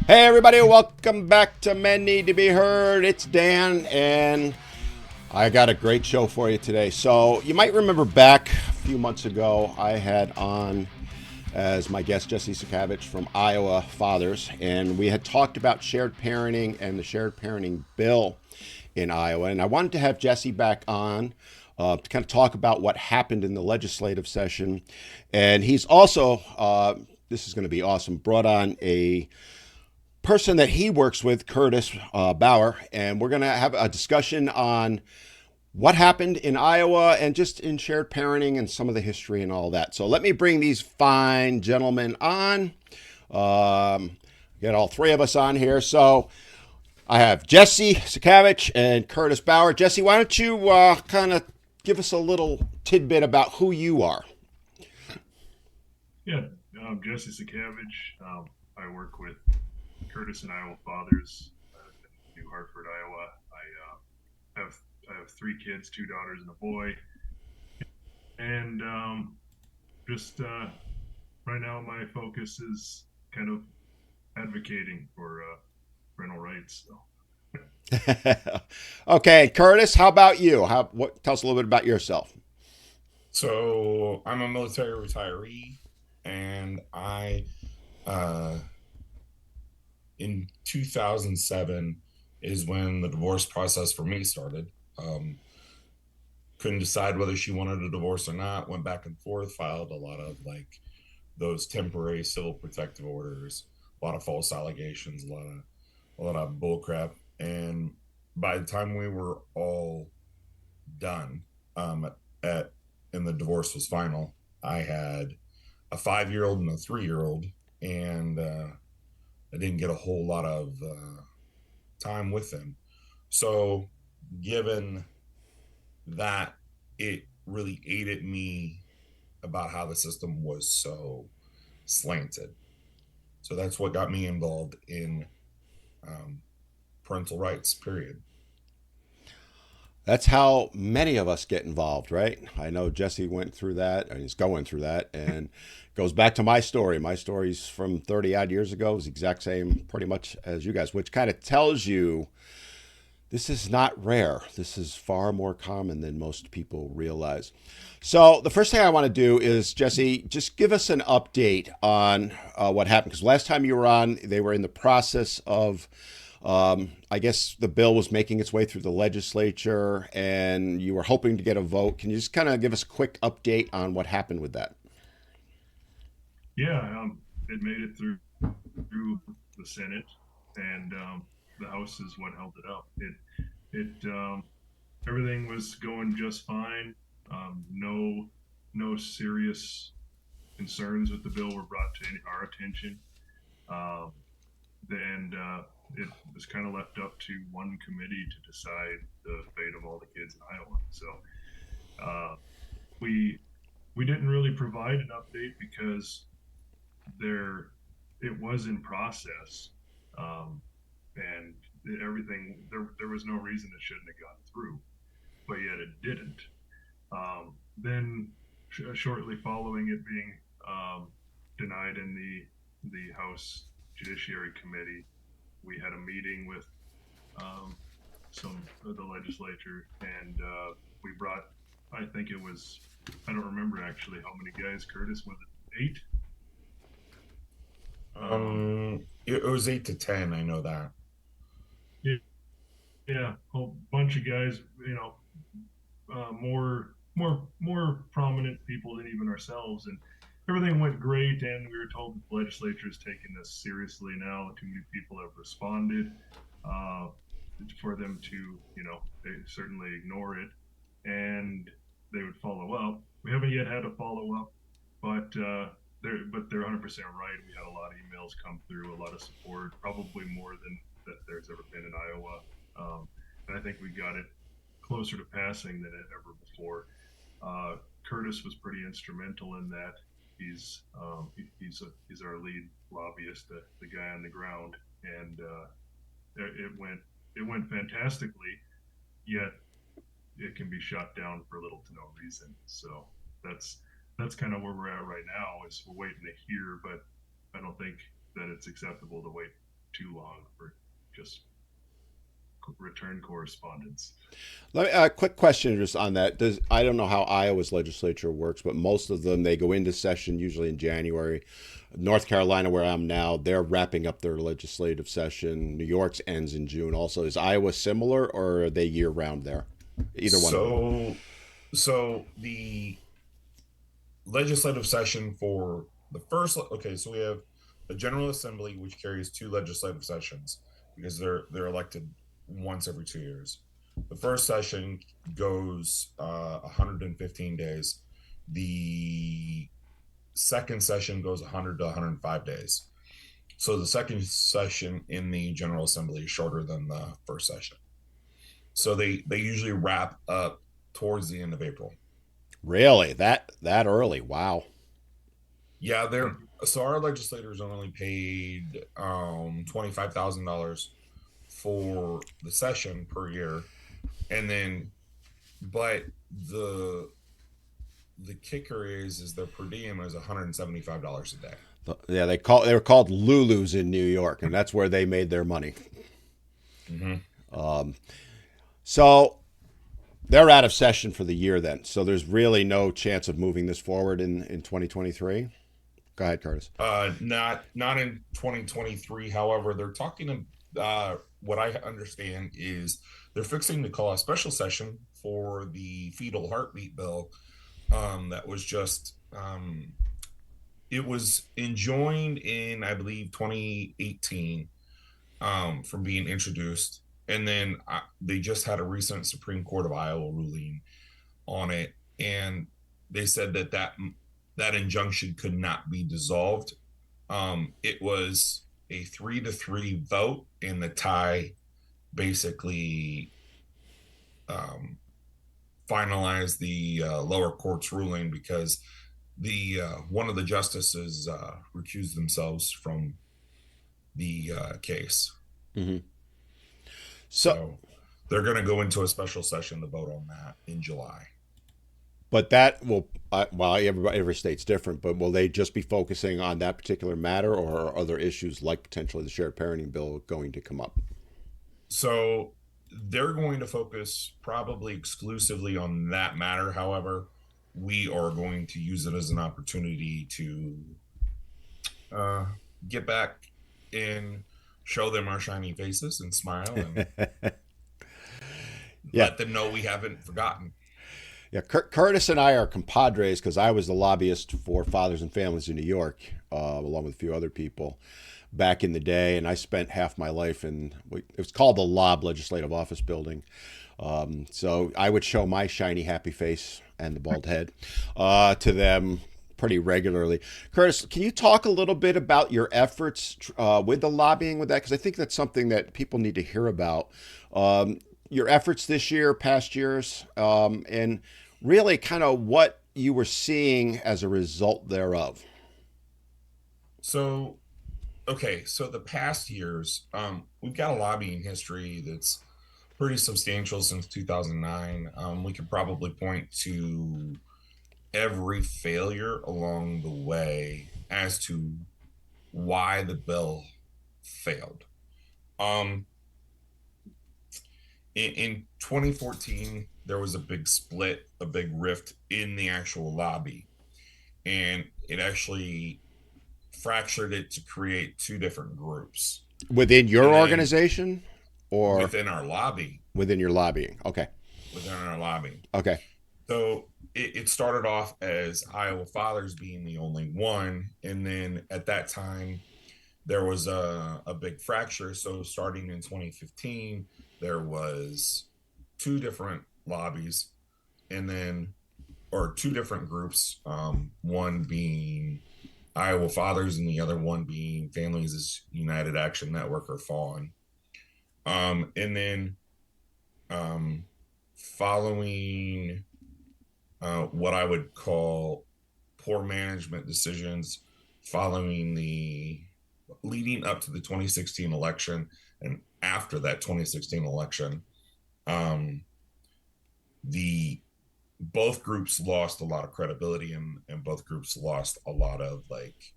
Hey everybody, welcome back to Men Need to Be Heard. It's Dan, and I got a great show for you today. So you might remember back a few months ago, I had on as my guest Jesse Cickavage from Iowa Fathers, and we had talked about shared parenting and the shared parenting bill in Iowa. And I wanted to have Jesse back on to kind of talk about what happened in the legislative session. And he's also, this is going to be awesome, brought on a person that he works with, Kurtis Bauer, and we're going to have a discussion on what happened in Iowa and just in shared parenting and some of the history and all that. So let me bring these fine gentlemen on. Get all three of us on here. So I have Jesse Cickavage and Kurtis Bauer. Jesse, why don't you kind of give us a little tidbit about who you are? Yeah, I'm Jesse Cickavage. I work with Kurtis and Iowa Fathers in New Hartford, Iowa. I have three kids, two daughters and a boy, and just right now my focus is kind of advocating for parental rights. So Okay, Kurtis, how about you? Tell us a little bit about yourself. So I'm a military retiree, and I, uh, in 2007, is when the divorce process for me started. Couldn't decide whether she wanted a divorce or not. Went back and forth, filed a lot of like those temporary civil protective orders, a lot of false allegations, a lot of bull crap. And by the time we were all done, at and the divorce was final, I had a 5 year old and a 3 year old, and I didn't get a whole lot of time with them. So, given that, it really aided me about how the system was so slanted. So that's what got me involved in um, parental rights. Period. That's how many of us get involved, right? I know Jesse went through that, and he's going through that, and goes back to my story. My story's from 30 odd years ago. It was the exact same, pretty much, as you guys, which kind of tells you this is not rare. This is far more common than most people realize. So the first thing I want to do is, Jesse, just give us an update on what happened. Because last time you were on, they were in the process of, I guess the bill was making its way through the legislature, and you were hoping to get a vote. Can you just kind of give us a quick update on what happened with that? yeah, it made it through the Senate, and the House is what held it up. It everything was going just fine. No serious concerns with the bill were brought to our attention. Um, and it was kind of left up to one committee to decide the fate of all the kids in Iowa. So uh, we we didn't really provide an update because there it was in process, um, and everything there was no reason it shouldn't have gone through, but yet it didn't. Then shortly following it being denied in the House Judiciary Committee, we had a meeting with um, some of the legislature, and we brought. I think it was. I don't remember actually how many guys. Kurtis, was it eight? Um, It was 8 to 10. I know that. yeah, yeah, a whole bunch of guys. More prominent people than even ourselves, and everything went great. And we were told that the legislature is taking this seriously now. Too many people have responded uh, for them to, they certainly ignore it, and they would follow up. We haven't yet had a follow up, but they're 100% right. We had a lot of emails come through, a lot of support, probably more than that there's ever been in Iowa. And I think we got it closer to passing than ever before. Kurtis was pretty instrumental in that. He's our lead lobbyist, the guy on the ground, and it went fantastically. Yet it can be shot down for little to no reason. So that's that's kind of where we're at right now. Is we're waiting to hear, but I don't think that it's acceptable to wait too long for just return correspondence. Let me, a quick question just on that. I don't know how Iowa's legislature works, but most of them, they go into session usually in January. North Carolina, where I'm now, they're wrapping up their legislative session. New York's ends in June. Also, is Iowa similar, or are they year round there? Either one of them. So the legislative session for the first, okay, so we have a General Assembly, which carries two legislative sessions because they're elected once every 2 years. The first session goes 115 days. The second session goes 100 to 105 days. So the second session in the General Assembly is shorter than the first session. So they usually wrap up towards the end of April. Really? That early? Wow. Yeah, they're so our legislators are only paid $25,000 for the session per year, and then but the kicker is their per diem is $175 a day. Yeah, they were called Lulus in New York, and that's where they made their money. Mm-hmm. So they're out of session for the year then. So there's really no chance of moving this forward in 2023. Go ahead, Kurtis. Not in 2023. However, they're talking. What I understand is they're fixing to call a special session for the fetal heartbeat bill. That was just. It was enjoined in, I believe, 2018 from being introduced, and then they just had a recent Supreme Court of Iowa ruling on it, and they said that injunction could not be dissolved. It was a 3-3 vote, and the tie basically finalized the lower court's ruling because the one of the justices recused themselves from the case. Mm-hmm. So they're going to go into a special session to vote on that in July. But that will, well, every state's different, but will they just be focusing on that particular matter, or are other issues like potentially the shared parenting bill going to come up? So they're going to focus probably exclusively on that matter. However, we are going to use it as an opportunity to get back and show them our shiny faces and smile and let them know we haven't forgotten. Yeah, Kurtis and I are compadres because I was the lobbyist for Fathers and Families in New York, along with a few other people back in the day. And I spent half my life in, it was called the LOB, Legislative Office Building. So I would show my shiny, happy face and the bald head to them pretty regularly. Kurtis, can you talk a little bit about your efforts with the lobbying with that? Because I think that's something that people need to hear about. Your efforts this year, past years, and really kind of what you were seeing as a result thereof. So, okay, so the past years, we've got a lobbying history that's pretty substantial since 2009. We could probably point to every failure along the way as to why the bill failed. In 2014, there was a big split, a big rift in the actual lobby, and it actually fractured it to create two different groups Within your organization or within our lobby. Within your lobbying. Okay. Within our lobby. Okay. So it started off as Iowa Fathers being the only one. And then at that time, there was a big fracture. So starting in 2015, there was two different lobbies and then, or two different groups, one being Iowa Fathers and the other one being Families United Action Network, or FAWN. And then following what I would call poor management decisions following the leading up to the 2016 election and after that 2016 election, the both groups lost a lot of credibility and both groups lost a lot of like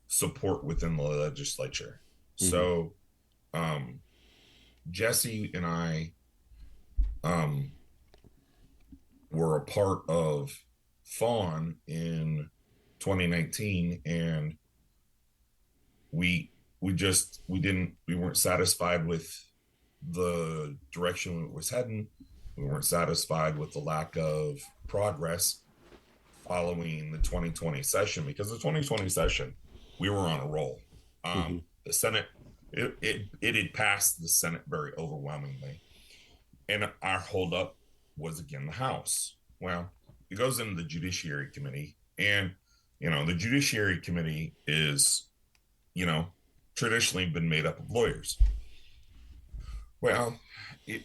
support within the legislature. Mm-hmm. So Jesse and I um, were a part of Fawn in 2019, and we we weren't satisfied with the direction it was heading. We weren't satisfied with the lack of progress following the 2020 session, because the 2020 session we were on a roll. Mm-hmm. The Senate, it had passed the Senate very overwhelmingly, and our holdup was again the House. Well, it goes into the Judiciary Committee, and the Judiciary Committee is, you know, traditionally been made up of lawyers. Well, it,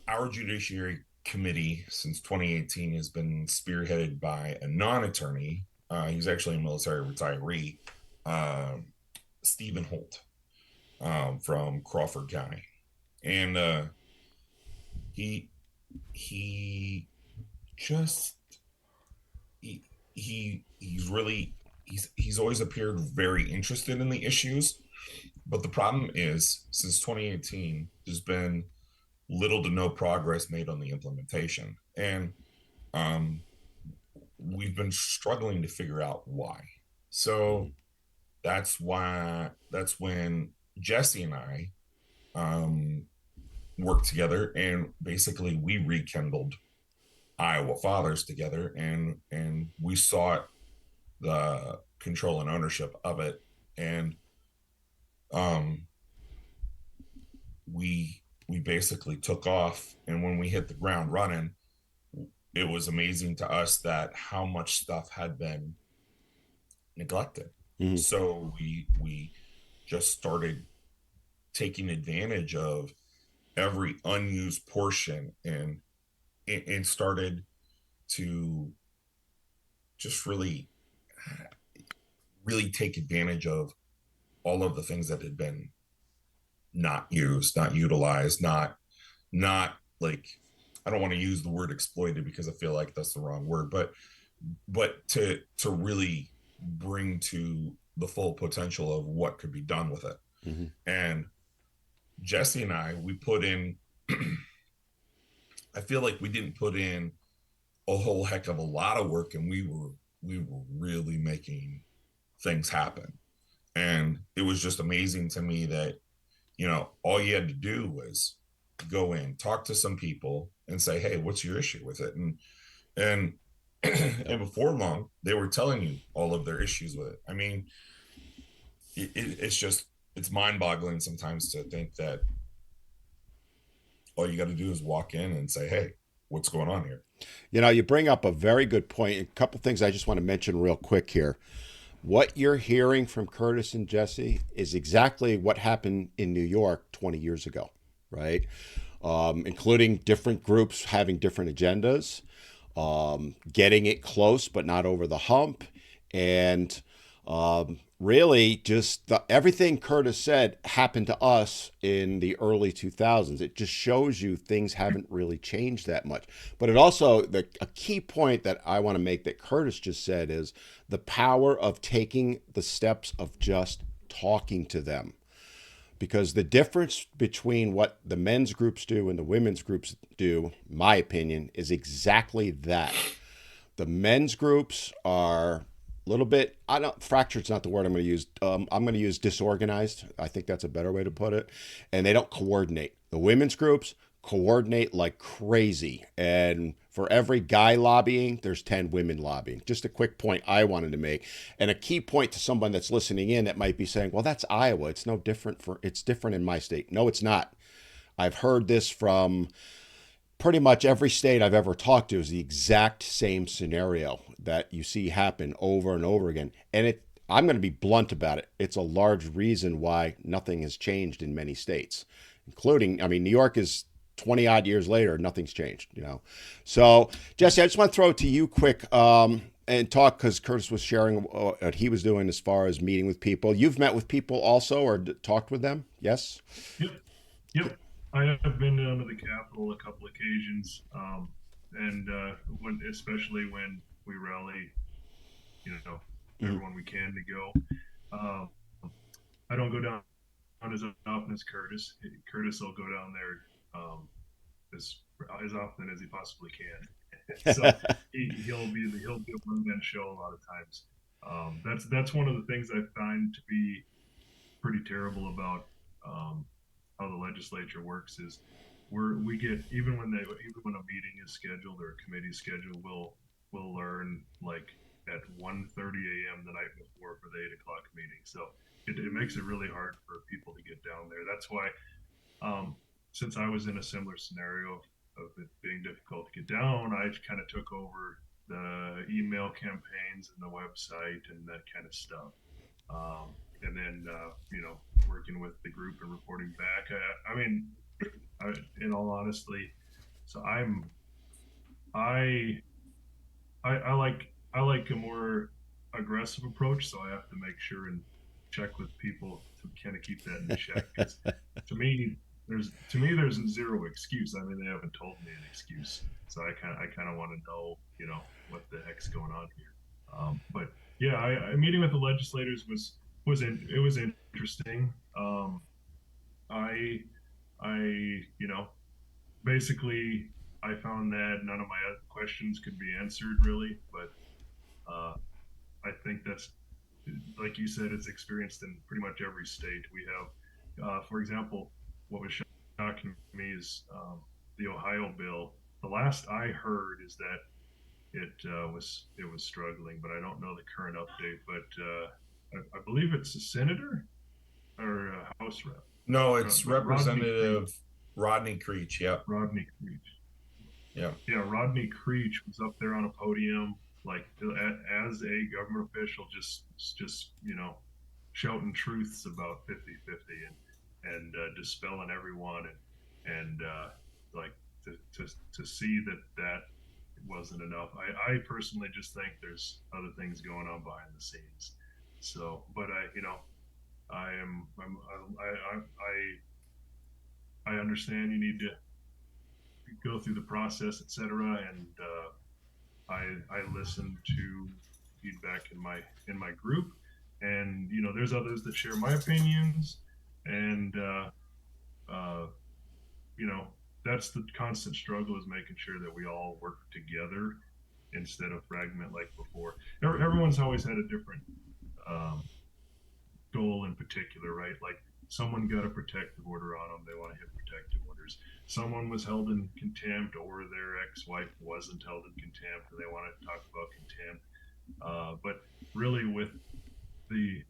our Judiciary Committee since 2018 has been spearheaded by a non-attorney. He's actually a military retiree, uh, Stephen Holt, from Crawford County, and he he just he, he's really he's always appeared very interested in the issues. But the problem is, since 2018, there's been little to no progress made on the implementation, and um, we've been struggling to figure out why. Mm-hmm. So that's when Jesse and I um, worked together, and basically we rekindled Iowa Fathers together, and we sought the control and ownership of it, and um, we basically took off. And when we hit the ground running, it was amazing to us that how much stuff had been neglected. Mm-hmm. So we just started taking advantage of every unused portion, and started to just really take advantage of all of the things that had been not used, not utilized, not like, I don't want to use the word exploited because I feel like that's the wrong word, but to really bring to the full potential of what could be done with it. Mm-hmm. And Jesse and I, we put in I feel like we didn't put in a whole heck of a lot of work, and we were really making things happen. And it was just amazing to me that, all you had to do was go in, talk to some people, and say, "Hey, what's your issue with it?" And and before long, they were telling you all of their issues with it. I mean, it's mind-boggling sometimes to think that all you got to do is walk in and say, "Hey, what's going on here?" You bring up a very good point. A couple things I just want to mention real quick here. What you're hearing from Kurtis and Jesse is exactly what happened in New York 20 years ago, right? Including different groups having different agendas, getting it close but not over the hump, and really just everything Kurtis said happened to us in the early 2000s. It just shows you things haven't really changed that much. But it also, a key point that I want to make that Kurtis just said is the power of taking the steps of just talking to them. Because the difference between what the men's groups do and the women's groups do, my opinion, is exactly that. The men's groups are a little bit, fractured's not the word I'm going to use. I'm going to use disorganized. I think that's a better way to put it. And they don't coordinate. The women's groups coordinate like crazy. And for every guy lobbying, there's 10 women lobbying. Just a quick point I wanted to make. And a key point to someone that's listening in that might be saying, well, that's Iowa. It's no different it's different in my state. No, it's not. I've heard this from pretty much every state I've ever talked to is the exact same scenario that you see happen over and over again. And I'm going to be blunt about it. It's a large reason why nothing has changed in many states, including, New York is 20 odd years later, nothing's changed. So, Jesse, I just want to throw it to you quick and talk, because Kurtis was sharing what he was doing as far as meeting with people. You've met with people also, or talked with them? Yes? Yep. Yep. I have been down to the Capitol a couple occasions, and especially when we rally, Mm-hmm. everyone we can to go. I don't go down as often as Kurtis. Kurtis will go down there as often as he possibly can. So he'll be a one man show a lot of times. That's one of the things I find to be pretty terrible about how the legislature works is we get even when a meeting is scheduled or a committee scheduled, we'll learn like at 1:30 a.m. the night before for the 8 o'clock meeting. So it makes it really hard for people to get down there. That's why since I was in a similar scenario of it being difficult to get down, I kind of took over the email campaigns and the website and that kind of stuff. And then, working with the group and reporting back. In all honesty, so I, I like a more aggressive approach. So I have to make sure and check with people to kind of keep that in check. 'Cause to me, there's zero excuse. I mean, they haven't told me an excuse, so I kind of want to know, what the heck's going on here. But yeah, meeting with the legislators it was interesting. I basically I found that none of my questions could be answered really, but I think that's like you said, it's experienced in pretty much every state. We have, for example, what was shocking to me is the Ohio bill. The last I heard is that it was struggling, but I don't know the current update. But I believe it's a senator or a House rep. No, it's Representative Rodney Creech. Yep. Rodney Creech. Yeah. Yeah, Rodney Creech was up there on a podium, like as a government official, just shouting truths about 50-50 and dispelling everyone and like to see that wasn't enough. I personally just think there's other things going on behind the scenes. So, but I understand you need to go through the process, etc. And I listen to feedback in my group, and there's others that share my opinions, and that's the constant struggle, is making sure that we all work together instead of fragment like before. Everyone's always had a different goal in particular, right? Like someone got a protective order on them, they want to hit protective orders. Someone was held in contempt, or their ex-wife wasn't held in contempt, and they want to talk about contempt. But really, with the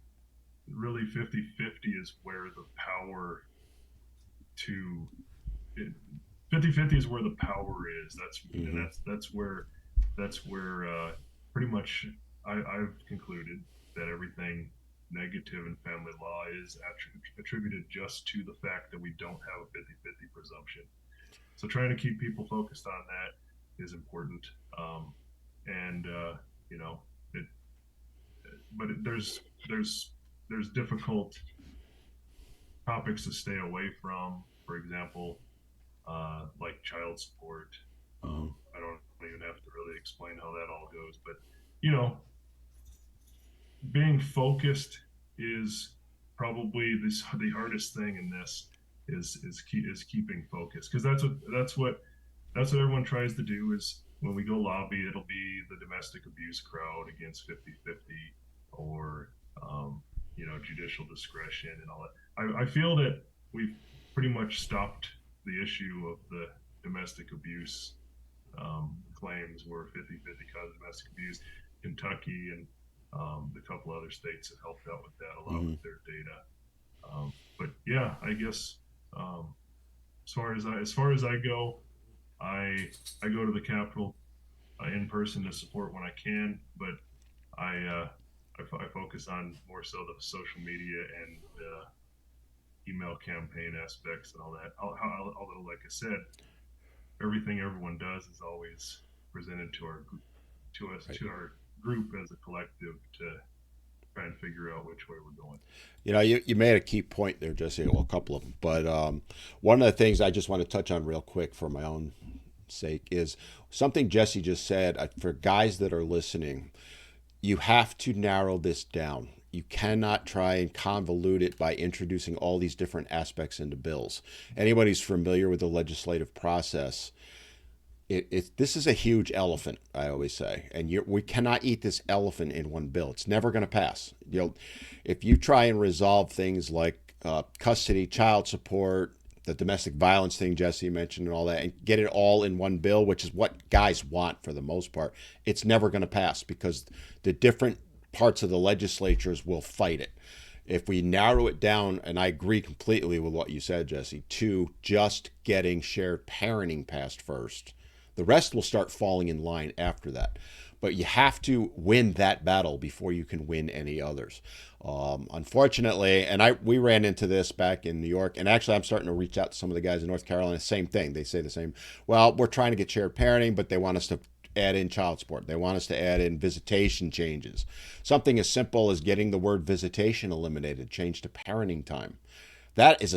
50-50 is where the power to 50-50 is where the power is. And that's where pretty much I've concluded that everything negative in family law is attributed just to the fact that we don't have a 50-50 presumption. So trying to keep people focused on that is important. There's difficult topics to stay away from. For example, like child support. I don't even have to really explain how that all goes, but being focused is probably the hardest thing in this is keeping focus, because that's what everyone tries to do. Is when we go lobby, it'll be the domestic abuse crowd against 50-50, or judicial discretion and all that. I feel that we've pretty much stopped the issue of the domestic abuse claims where 50-50 caused domestic abuse. Kentucky and a couple other states have helped out with that a lot with their data. But yeah, I guess as far as I go, I go to the Capitol in person to support when I can, but I focus on more so the social media and email campaign aspects and all that. Although, like I said, everything everyone does is always presented to our group as a collective to try and figure out which way we're going. You made a key point there, Jesse. Well, a couple of them, but one of the things I just want to touch on real quick for my own sake is something Jesse just said. For guys that are listening, you have to narrow this down. You cannot try and convolute it by introducing all these different aspects into bills. Anybody who's familiar with the legislative process, this is a huge elephant, I always say, and we cannot eat this elephant in one bill. It's never going to pass. If you try and resolve things like custody, child support, the domestic violence thing Jesse mentioned, and all that, and get it all in one bill, which is what guys want for the most part, it's never going to pass because the different parts of the legislatures will fight it. If we narrow it down, and I agree completely with what you said, Jesse, to just getting shared parenting passed first, the rest will start falling in line after that. But you have to win that battle before you can win any others. Unfortunately, and we ran into this back in New York, and actually I'm starting to reach out to some of the guys in North Carolina. Same thing. They say the same. Well, we're trying to get shared parenting, but they want us to add in child support. They want us to add in visitation changes. Something as simple as getting the word visitation eliminated, changed to parenting time. That is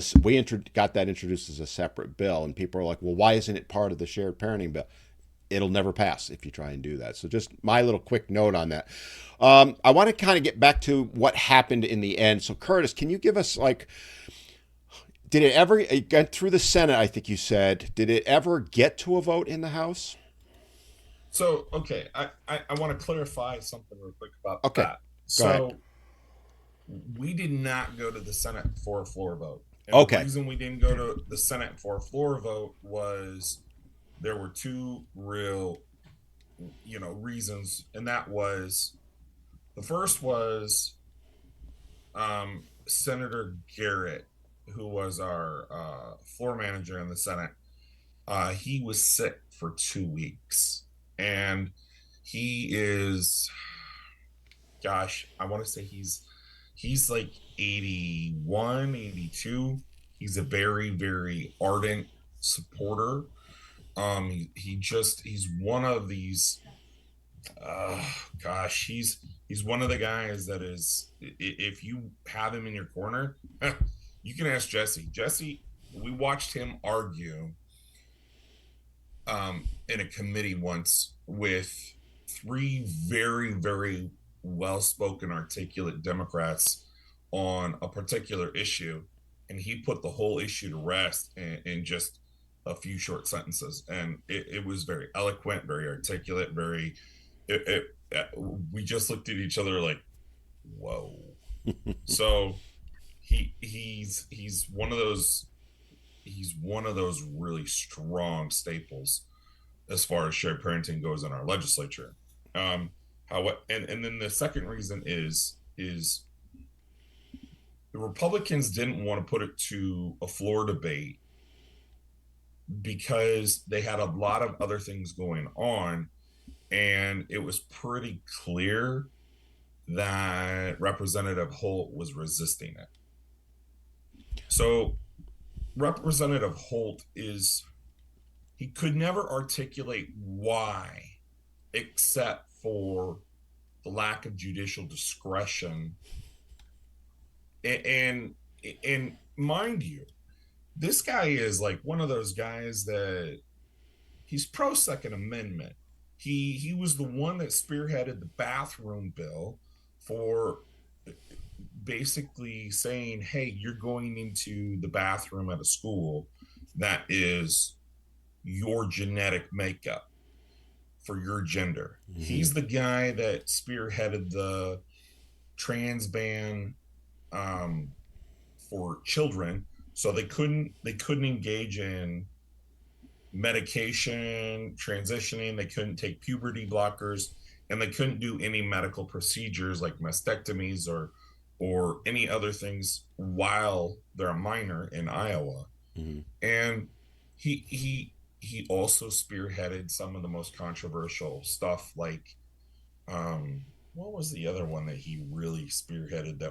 got that introduced as a separate bill, and people are like, well, why isn't it part of the shared parenting bill? It'll never pass if you try and do that. So just my little quick note on that. I want to kind of get back to what happened in the end. So Kurtis, can you give us did it get through the Senate, I think you said, did it ever get to a vote in the House? So, okay, I want to clarify something real quick about Okay, that. go ahead. So, we did not go to the Senate for a floor vote. And Okay. the reason we didn't go to the Senate for a floor vote was there were two real, reasons. And that was, the first was Senator Garrett, who was our floor manager in the Senate. He was sick for 2 weeks. And he is, gosh, I want to say he's like 81, 82. He's a very, very ardent supporter. He's one of these, he's one of the guys that is, if you have him in your corner, you can ask Jesse. Jesse, we watched him argue in a committee once with three very, very well-spoken, articulate Democrats on a particular issue, and he put the whole issue to rest in just a few short sentences. And it was very eloquent, very articulate, we just looked at each other like, whoa. So he's one of those really strong staples as far as shared parenting goes in our legislature. And then the second reason is the Republicans didn't want to put it to a floor debate because they had a lot of other things going on, and it was pretty clear that Representative Holtz was resisting it. So Representative Holtz he could never articulate why, except for the lack of judicial discretion. And mind you, this guy is like one of those guys that he's pro Second Amendment. He was the one that spearheaded the bathroom bill for basically saying, hey, you're going into the bathroom at a school that is your genetic makeup for your gender. Mm-hmm. He's the guy that spearheaded the trans ban for children, so they couldn't engage in medication, transitioning, they couldn't take puberty blockers, and they couldn't do any medical procedures like mastectomies or any other things while they're a minor in Iowa. Mm-hmm. And he also spearheaded some of the most controversial stuff, like what was the other one that he really spearheaded?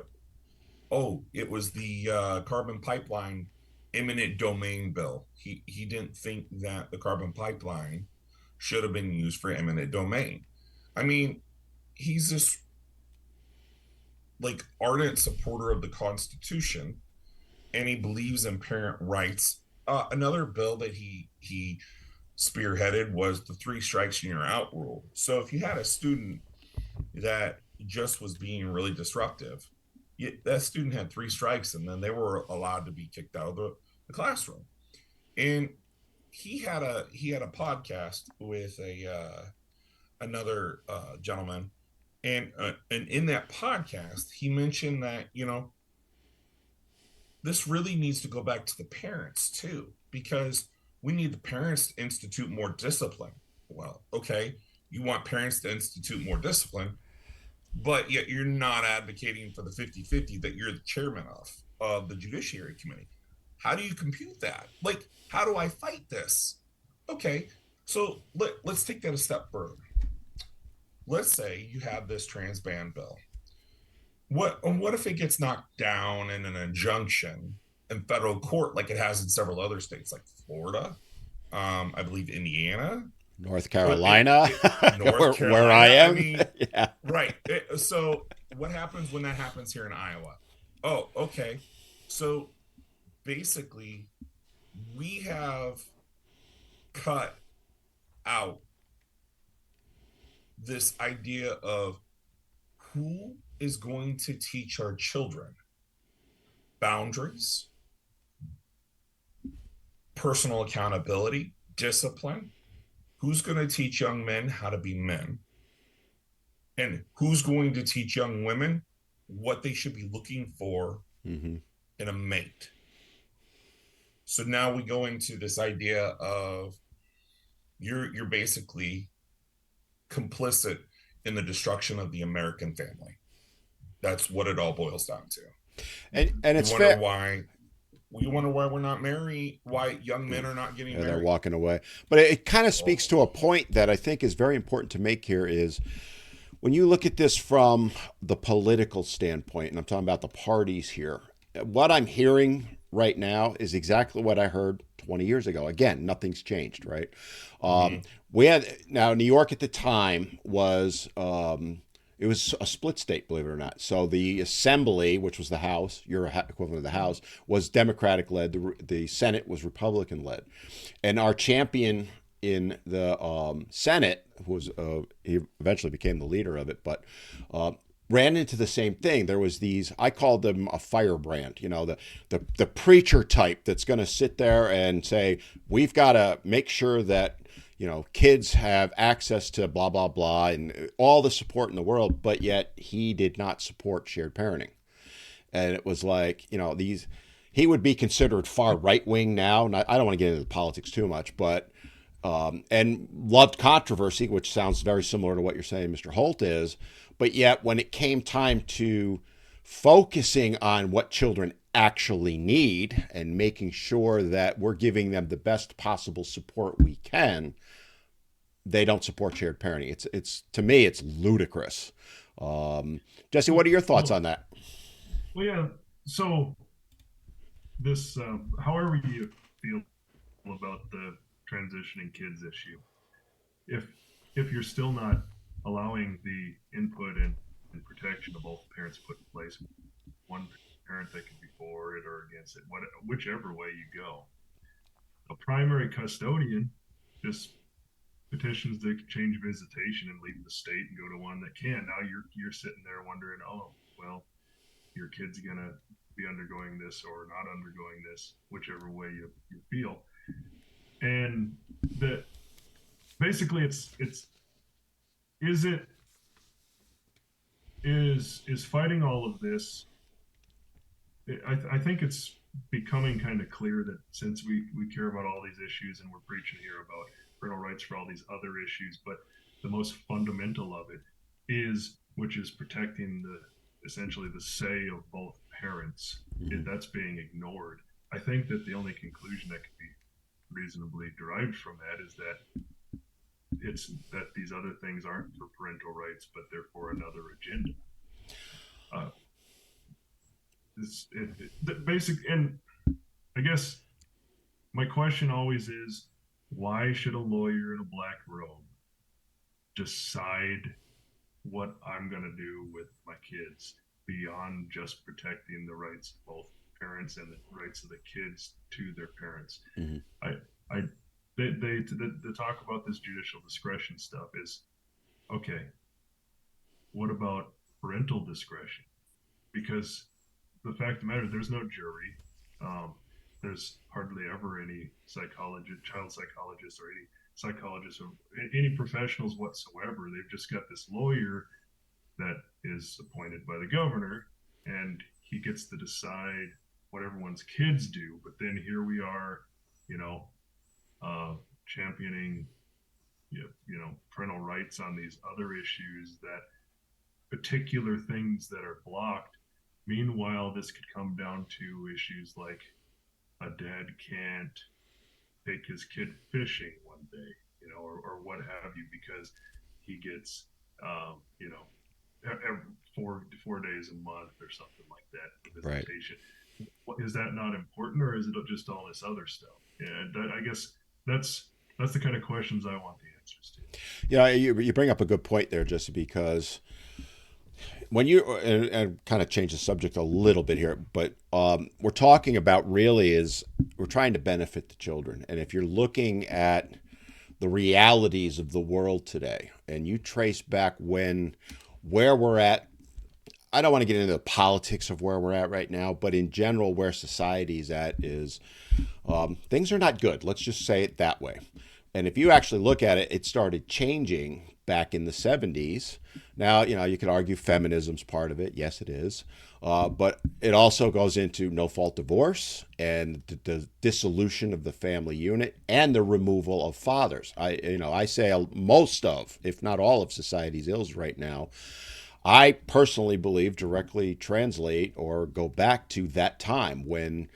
It was the carbon pipeline eminent domain bill. He didn't think that the carbon pipeline should have been used for eminent domain. I mean, he's this like ardent supporter of the Constitution, and he believes in parent rights. Another bill that he spearheaded was the 3 strikes and you're out rule. So if you had a student that just was being really disruptive, that student had 3 strikes, and then they were allowed to be kicked out of the classroom. And he had a podcast with another gentleman, and in that podcast he mentioned that this really needs to go back to the parents too, because we need the parents to institute more discipline. Well, okay, you want parents to institute more discipline, but yet you're not advocating for the 50-50 that you're the chairman of the Judiciary Committee. How do you compute that? Like, how do I fight this? Okay, so let's take that a step further. Let's say you have this trans ban bill. What if it gets knocked down in an injunction in federal court, like it has in several other states, like Florida, I believe Indiana, North Carolina, North Carolina, where I am. I mean, Yeah. right. So what happens when that happens here in Iowa? Oh, okay. So basically, we have cut out this idea of who is going to teach our children boundaries, personal accountability, discipline. Who's going to teach young men how to be men? And who's going to teach young women what they should be looking for in a mate? So now we go into this idea of you're basically complicit in the destruction of the American family. That's what it all boils down to. And it's fair. We wonder why we're not married, why young men are not getting married. They're walking away. But it kind of speaks to a point that I think is very important to make here is when you look at this from the political standpoint, and I'm talking about the parties here, what I'm hearing right now is exactly what I heard 20 years ago. Again, nothing's changed, right? We had, now New York at the time was, it was a split state, believe it or not. So the assembly, which was the House, your equivalent of the House, was Democratic led. The Senate was Republican led. And our champion in the Senate, who was, he eventually became the leader of it, but ran into the same thing. There was these, I called them a firebrand, the preacher type that's going to sit there and say, we've got to make sure that kids have access to blah, blah, blah, and all the support in the world, but yet he did not support shared parenting. And it was like, he would be considered far right-wing now. And I don't want to get into politics too much, but, and loved controversy, which sounds very similar to what you're saying, Mr. Holt is. But yet when it came time to focusing on what children actually need and making sure that we're giving them the best possible support we can, they don't support shared parenting. It's to me, it's ludicrous. Jesse, what are your thoughts on that? Well, yeah. So this, however you feel about the transitioning kids issue, if you're still not allowing the input and protection of both parents put in place, one parent that could be for it or against it, whichever way you go, a primary custodian just petitions to change visitation and leave the state and go to one that can. Now you're sitting there wondering, oh, well, your kid's gonna be undergoing this or not undergoing this, whichever way you feel. And that basically it's is fighting all of this. I think it's becoming kind of clear that since we care about all these issues and we're preaching here about parental rights for all these other issues, but the most fundamental of it is, which is protecting essentially the say of both parents, that's being ignored. I think that the only conclusion that could be reasonably derived from that is that it's that these other things aren't for parental rights, but they're for another agenda. The basic, and I guess my question always is, why should a lawyer in a black robe decide what I'm going to do with my kids beyond just protecting the rights of both parents and the rights of the kids to their parents? The talk about this judicial discretion stuff is, okay, what about parental discretion, because the fact of the matter, there's no jury. There's hardly ever any psychologist, child psychologist, or any psychologist, or any professionals whatsoever. They've just got this lawyer that is appointed by the governor, and he gets to decide what everyone's kids do. But then here we are, you know, championing, parental rights on these other issues, that particular things that are blocked. Meanwhile, this could come down to issues like a dad can't take his kid fishing one day, or what have you, because he gets, every 4 days a month or something like that, visitation. Right. Is that not important, or is it just all this other stuff? And I guess that's the kind of questions I want the answers to. Yeah, you bring up a good point there, Jesse, because when you and kind of change the subject a little bit here, but we're talking about really is we're trying to benefit the children. And if you're looking at the realities of the world today, and you trace back where we're at, I don't want to get into the politics of where we're at right now, but in general, where society's at is things are not good. Let's just say it that way. And if you actually look at it, it started changing back in the 70s. Now, you could argue feminism's part of it. Yes, it is. But it also goes into no-fault divorce and the dissolution of the family unit and the removal of fathers. I say most of, if not all of society's ills right now, I personally believe directly translate or go back to that time when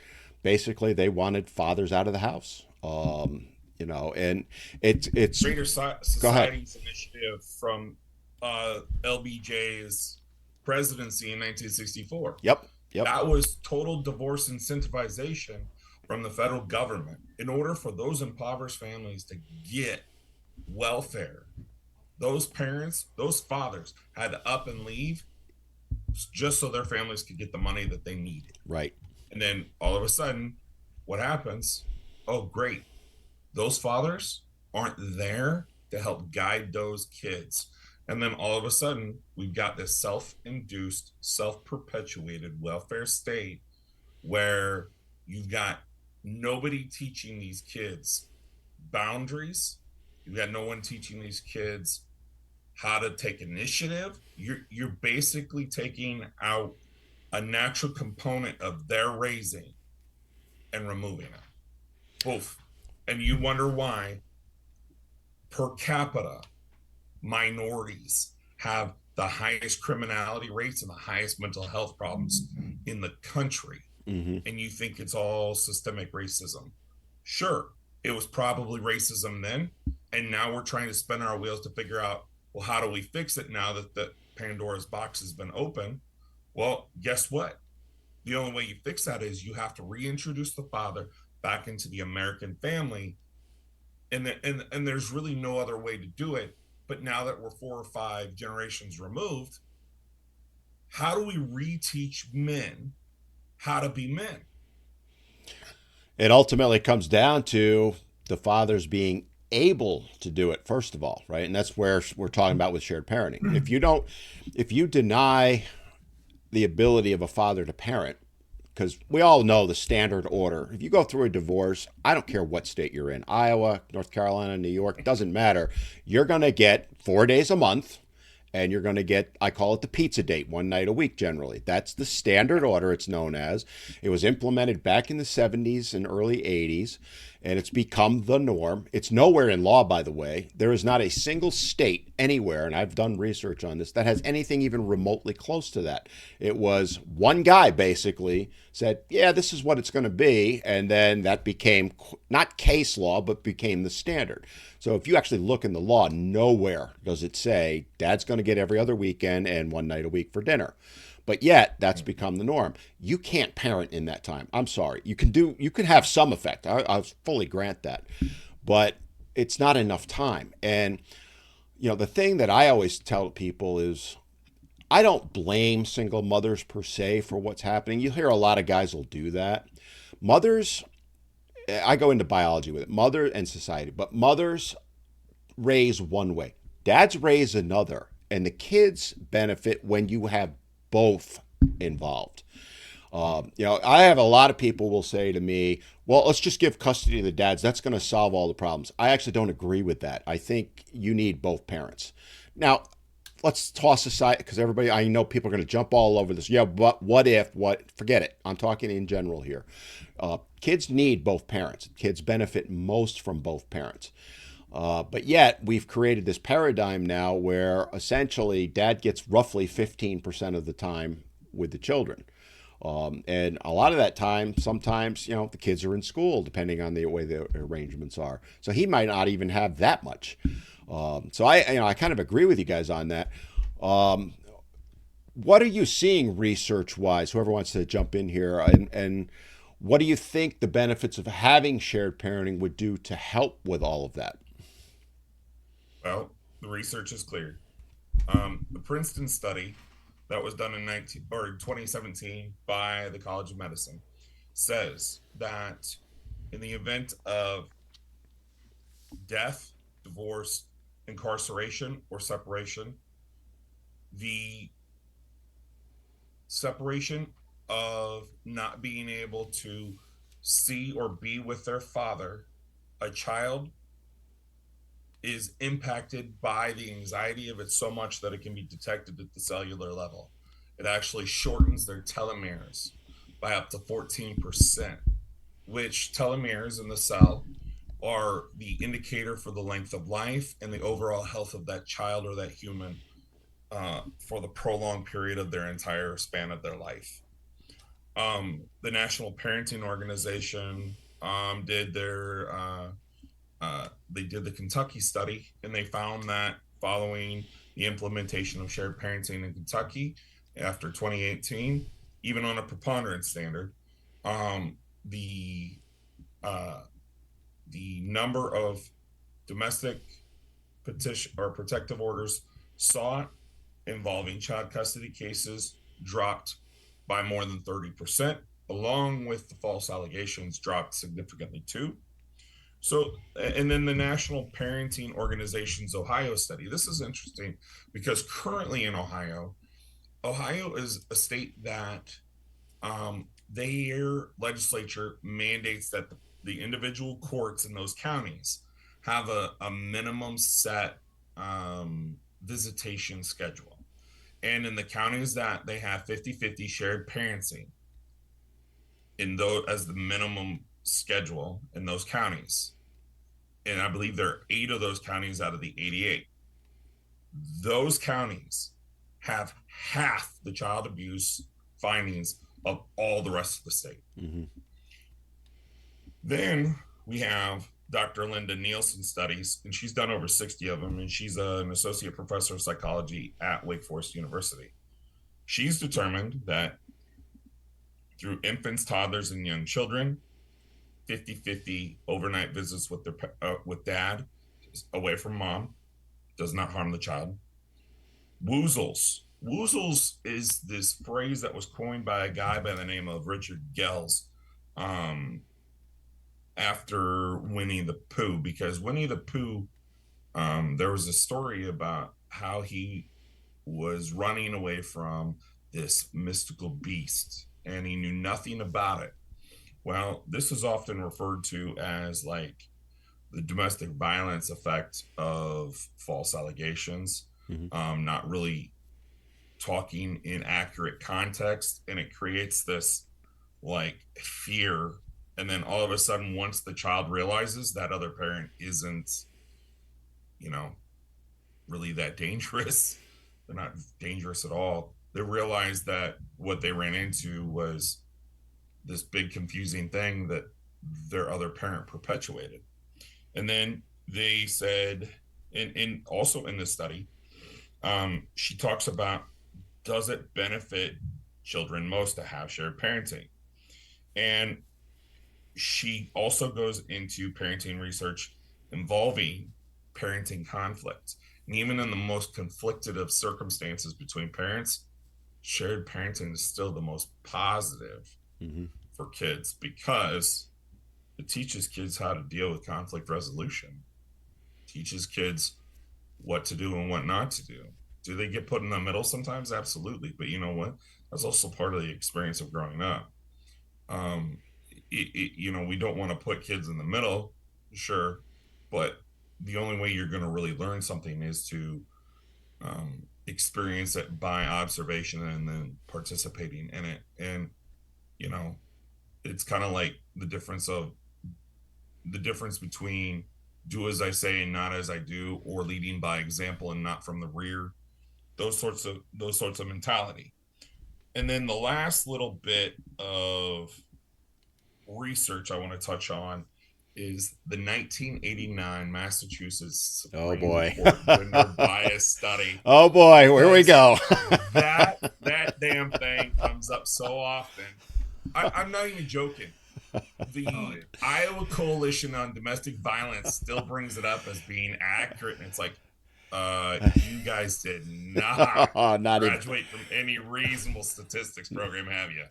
basically they wanted fathers out of the house. And it's Greater Society's initiative from LBJ's presidency in 1964. Yep. That was total divorce incentivization from the federal government in order for those impoverished families to get welfare. Those parents, those fathers had to up and leave just so their families could get the money that they needed. Right. And then all of a sudden, what happens? Oh, great. Those fathers aren't there to help guide those kids. And then all of a sudden, we've got this self-induced, self-perpetuated welfare state where you've got nobody teaching these kids boundaries. You've got no one teaching these kids how to take initiative. You're basically taking out a natural component of their raising and removing it. Oof. And you wonder why per capita minorities have the highest criminality rates and the highest mental health problems in the country. Mm-hmm. And you think it's all systemic racism. Sure, it was probably racism then. And now we're trying to spin our wheels to figure out, well, how do we fix it now that the Pandora's box has been open? Well, guess what? The only way you fix that is you have to reintroduce the father back into the American family. And there's really no other way to do it. But now that we're 4 or 5 generations removed, how do we reteach men how to be men? It ultimately comes down to the fathers being able to do it, first of all, right? And that's where we're talking about with shared parenting. If you deny the ability of a father to parent, because we all know the standard order. If you go through a divorce, I don't care what state you're in, Iowa, North Carolina, New York, doesn't matter. You're going to get 4 days a month, and you're going to get, I call it the pizza date, 1 night a week generally. That's the standard order, it's known as. It was implemented back in the 70s and early 80s, and it's become the norm. It's nowhere in law, by the way. There is not a single state anywhere, and I've done research on this, that has anything even remotely close to that. It was one guy basically said, yeah, this is what it's going to be, and then that became not case law, but became the standard. So if you actually look in the law, nowhere does it say dad's going to get every other weekend and 1 night a week for dinner. But yet that's become the norm. You can't parent in that time. I'm sorry. You can have some effect. I fully grant that, but it's not enough time. And, the thing that I always tell people is I don't blame single mothers per se for what's happening. You hear a lot of guys will do that. Mothers, I go into biology with it, mother and society, but mothers raise one way. Dads raise another. and the kids benefit when you have both involved. I have a lot of people will say to me, well, let's just give custody to the dads. That's going to solve all the problems. I actually don't agree with that. I think you need both parents. Now, let's toss aside, because everybody, I know people are going to jump all over this. Yeah, but what if, forget it. I'm talking in general here. Kids need both parents. Kids benefit most from both parents. But yet, we've created this paradigm now where essentially dad gets roughly 15% of the time with the children. And a lot of that time, sometimes, the kids are in school, depending on the way the arrangements are. So he might not even have that much. So I kind of agree with you guys on that. What are you seeing research-wise? Whoever wants to jump in here, and what do you think the benefits of having shared parenting would do to help with all of that? Well, the research is clear. The Princeton study that was done in 2017 by the College of Medicine says that in the event of death, divorce, incarceration, or separation, the separation of not being able to see or be with their father, a child is impacted by the anxiety of it so much that it can be detected at the cellular level. It actually shortens their telomeres by up to 14%, which telomeres in the cell are the indicator for the length of life and the overall health of that child or that human for the prolonged period of their entire span of their life. The National Parenting Organization did they did the Kentucky study, and they found that following the implementation of shared parenting in Kentucky after 2018, even on a preponderance standard, the number of domestic petition or protective orders sought involving child custody cases dropped by more than 30%, along with the false allegations dropped significantly too. So, and then the National Parenting Organization's Ohio study. This is interesting because currently in Ohio is a state that their legislature mandates that the individual courts in those counties have a minimum set visitation schedule. And in the counties that they have 50-50 shared parenting in those as the minimum schedule in those counties, and I believe there are 8 of those counties out of the 88, those counties have half the child abuse findings of all the rest of the state. Mm-hmm. Then we have Dr. Linda Nielsen studies, and she's done over 60 of them, and she's an associate professor of psychology at Wake Forest University. She's determined that through infants, toddlers, and young children, 50-50 overnight visits with dad away from mom does not harm the child. Woozles. Woozles is this phrase that was coined by a guy by the name of Richard Gels after Winnie the Pooh, because Winnie the Pooh, there was a story about how he was running away from this mystical beast and he knew nothing about it. Well, this is often referred to as like the domestic violence effect of false allegations, not really talking in accurate context, and it creates this like fear. And then all of a sudden, once the child realizes that other parent isn't, really that dangerous, they're not dangerous at all. They realize that what they ran into was this big confusing thing that their other parent perpetuated. And then they said, and also in this study, she talks about, does it benefit children most to have shared parenting? And she also goes into parenting research involving parenting conflict. And even in the most conflicted of circumstances between parents, shared parenting is still the most positive for kids because it teaches kids how to deal with conflict resolution, teaches kids what to do and what not to do. Do they get put in the middle sometimes? Absolutely. But you know what? That's also part of the experience of growing up. Um, we don't want to put kids in the middle, sure, but the only way you're going to really learn something is to experience it by observation and then participating in it. And you know, it's kind of like the difference between do as I say and not as I do, or leading by example and not from the rear. Those sorts of mentality. And then the last little bit of research I want to touch on is the 1989 Massachusetts Oh Supreme boy. Court gender bias study. Oh boy, here we go. that damn thing comes up so often. I'm not even joking. The Iowa Coalition on Domestic Violence still brings it up as being accurate, and it's like, you guys did not Not even. graduate from any reasonable statistics program, have you?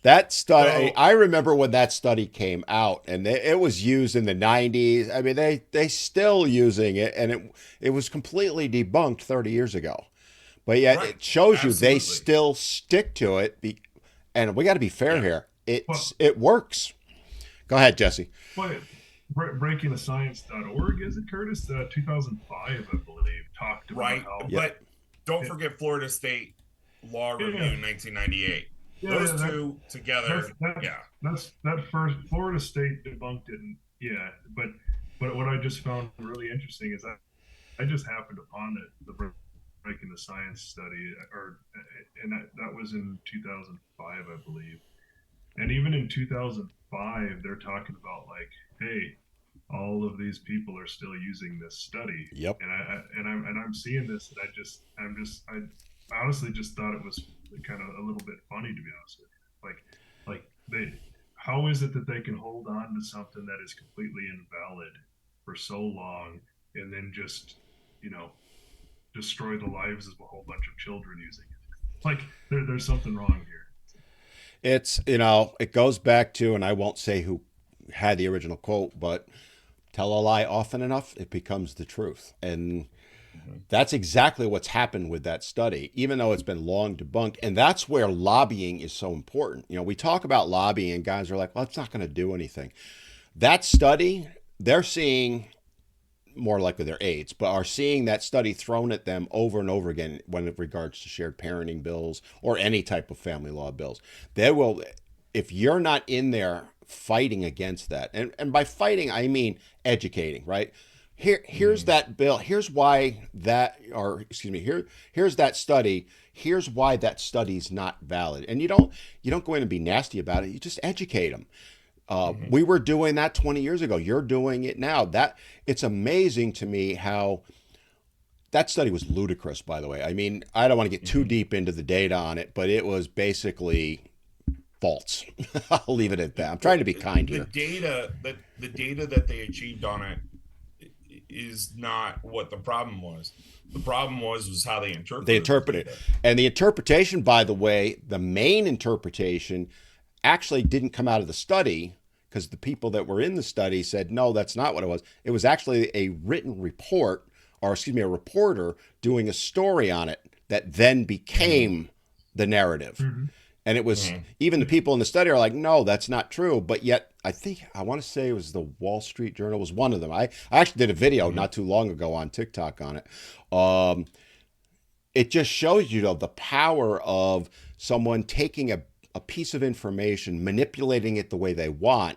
That study, So, I remember when that study came out, and it was used in the 90s. I mean, they still using it, and it was completely debunked 30 years ago. But yet right, it shows you they absolutely. still stick to it. And we got to be fair Yeah. here. Well, It works. Go ahead, Jesse. but breakingthescience.org, is it, Kurtis? 2005, I believe, talked about Right, how. but don't Yeah. forget Florida State Law Yeah. Review in 1998. Yeah, Those that- two together, yeah. That's that first Florida State debunked it, and but what I just found really interesting is that I just happened upon the Breaking the Science study, and that was in 2005, I believe. And even in 2005, they're talking about like, hey, all of these people are still using this study. Yep. And I'm seeing this, and I honestly just thought it was kind of a little bit funny, to be honest with you. How is it that they can hold on to something that is completely invalid for so long, and then just, destroy the lives of a whole bunch of children using it? Like there's something wrong here. It's, it goes back to, and I won't say who had the original quote, but tell a lie often enough, it becomes the truth. And that's exactly what's happened with that study, even though it's been long debunked. And that's where lobbying is so important. We talk about lobbying and guys are like, well, it's not going to do anything. That study, they're seeing, more likely their aides, but are seeing that study thrown at them over and over again when it regards to shared parenting bills or any type of family law bills. They will, if you're not in there fighting against that, and by fighting, I mean educating, right? Here's that bill. Here's why that, or excuse me, here's that study. Here's why that study's not valid. And you don't go in and be nasty about it. You just educate them. We were doing that 20 years ago. You're doing it now. It's amazing to me how that study was ludicrous, by the way. I mean, I don't want to get too deep into the data on it, but it was basically false. I'll leave it at that. I'm trying to be kind here. The data that they achieved on it is not what the problem was. The problem was how they interpreted. They interpreted it. And the interpretation, by the way, the main interpretation actually didn't come out of the study, because the people that were in the study said, no, that's not what it was. It was actually a written report, or excuse me, a reporter doing a story on it that then became the narrative. And it was, even the people in the study are like, no, that's not true. But yet, I want to say it was the Wall Street Journal was one of them. I actually did a video not too long ago on TikTok on it. It just shows you, the power of someone taking a piece of information, manipulating it the way they want.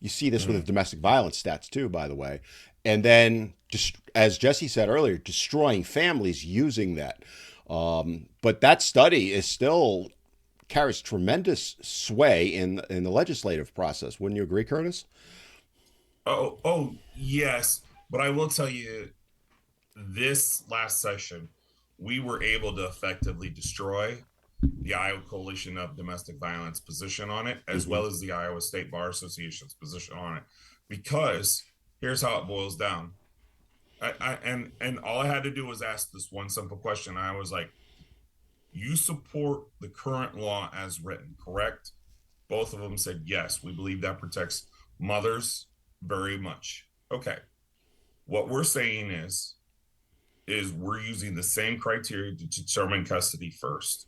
You see this with the domestic violence stats too, by the way. And then, just as Jesse said earlier, destroying families using that. But that study is still carries tremendous sway in the legislative process. Wouldn't you agree, Kurtis? Oh, yes. But I will tell you, this last session, we were able to effectively destroy the Iowa Coalition of Domestic Violence position on it, as well as the Iowa State Bar Association's position on it. Because here's how it boils down. And all I had to do was ask this one simple question. I was like, you support the current law as written, correct? Both of them said, yes, we believe that protects mothers very much. Okay. What we're saying is is we're using the same criteria to determine custody first.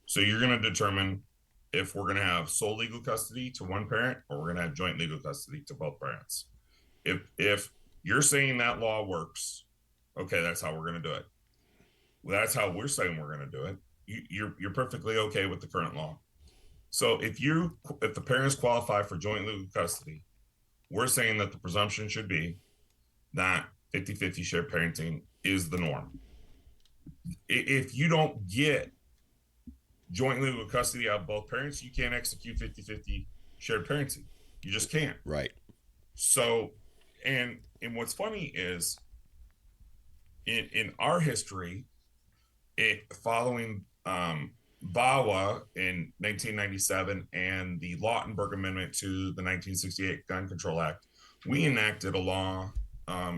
So you're going to determine if we're going to have sole legal custody to one parent or we're going to have joint legal custody to both parents. If you're saying that law works, okay, that's how we're going to do it. Well, that's how we're saying we're going to do it. You're perfectly okay with the current law. So if the parents qualify for joint legal custody, we're saying that the presumption should be that 50-50 shared parenting is the norm. If you don't get joint legal custody of both parents, you can't execute 50-50 shared parenting. You just can't. Right. So, and what's funny is in our history, following VAWA in 1997 and the Lautenberg Amendment to the 1968 Gun Control Act, we enacted a law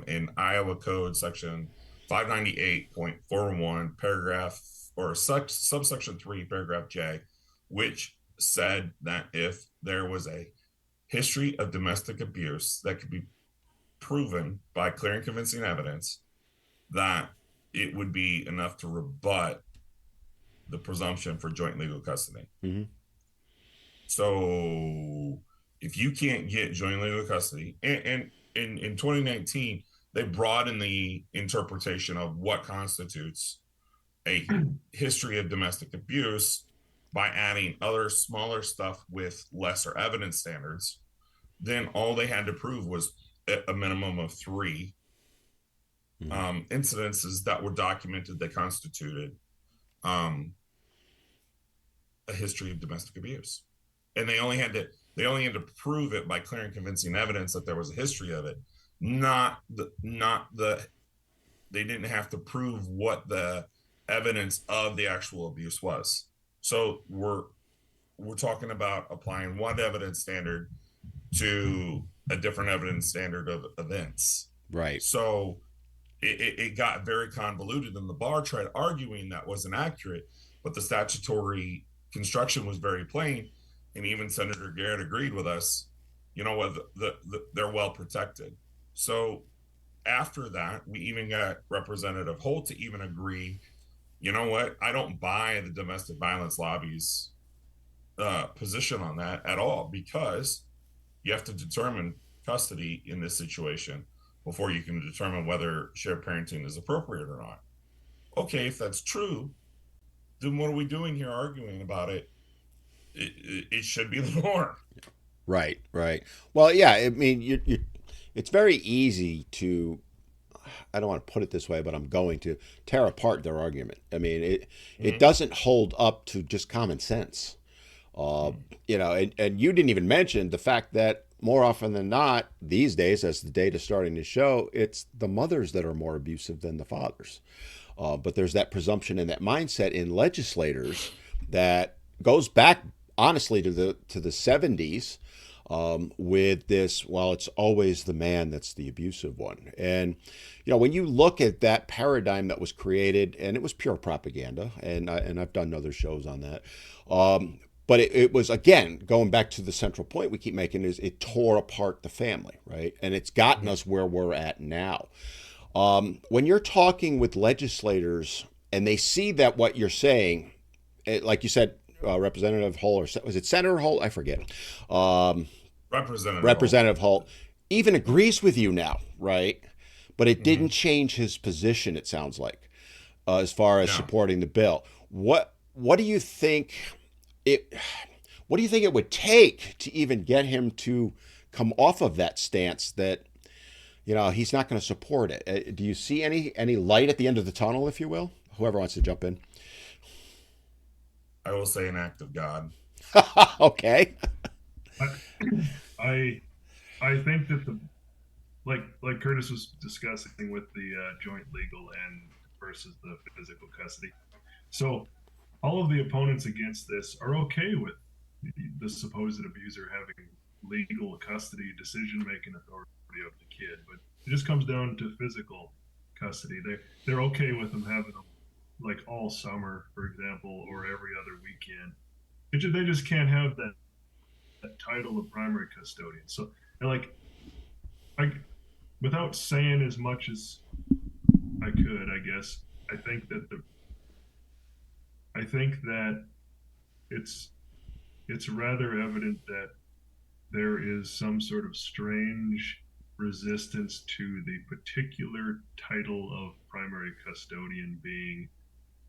in Iowa Code section 598.41 paragraph or subsection 3 paragraph J, which said that if there was a history of domestic abuse that could be proven by clear and convincing evidence, that it would be enough to rebut the presumption for joint legal custody. Mm-hmm. So if you can't get joint legal custody, and in 2019, they broadened the interpretation of what constitutes a history of domestic abuse by adding other smaller stuff with lesser evidence standards. Then all they had to prove was a minimum of 3 incidences that were documented that constituted a history of domestic abuse, and they only had to prove it by clear and convincing evidence that there was a history of it. They didn't have to prove what the evidence of the actual abuse was. So we're talking about applying one evidence standard to a different evidence standard of events. Right. So it got very convoluted, and the bar tried arguing that wasn't accurate, but the statutory construction was very plain, and even Senator Garrett agreed with us. You know what? They're well protected. So after that, we even got Representative Holtz to even agree. You know what? I don't buy the domestic violence lobby's position on that at all, because you have to determine custody in this situation before you can determine whether shared parenting is appropriate or not. Okay, if that's true, then what are we doing here arguing about it? It should be the norm. Right. Well, yeah, I mean, it's very easy to, I don't want to put it this way, but I'm going to tear apart their argument. I mean, it doesn't hold up to just common sense. And you didn't even mention the fact that more often than not, these days, as the data starting to show, it's the mothers that are more abusive than the fathers. But there's that presumption and that mindset in legislators that goes back, honestly, to the 70s, with this, well, it's always the man that's the abusive one. And, when you look at that paradigm that was created, and it was pure propaganda, and I've done other shows on that, but it was, again, going back to the central point we keep making, is it tore apart the family, right? And it's gotten us where we're at now. When you're talking with legislators and they see that what you're saying, like you said, Representative Holt, or was it Senator Holt? I forget. Representative Holt even agrees with you now, right? But it didn't change his position, it sounds like, as far as supporting the bill. What do you think it would take to even get him to come off of that stance that, he's not going to support it? Do you see any light at the end of the tunnel, if you will? Whoever wants to jump in. I will say an act of God. Okay. I think that like Kurtis was discussing with the joint legal and versus the physical custody. So all of the opponents against this are okay with the supposed abuser having legal custody, decision-making authority of the kid, but it just comes down to physical custody. They're okay with them having them like all summer, for example, or every other weekend. They just can't have that title of primary custodian. So, without saying as much as I could, I guess. I think that the I think that it's it's rather evident that there is some sort of strange resistance to the particular title of primary custodian being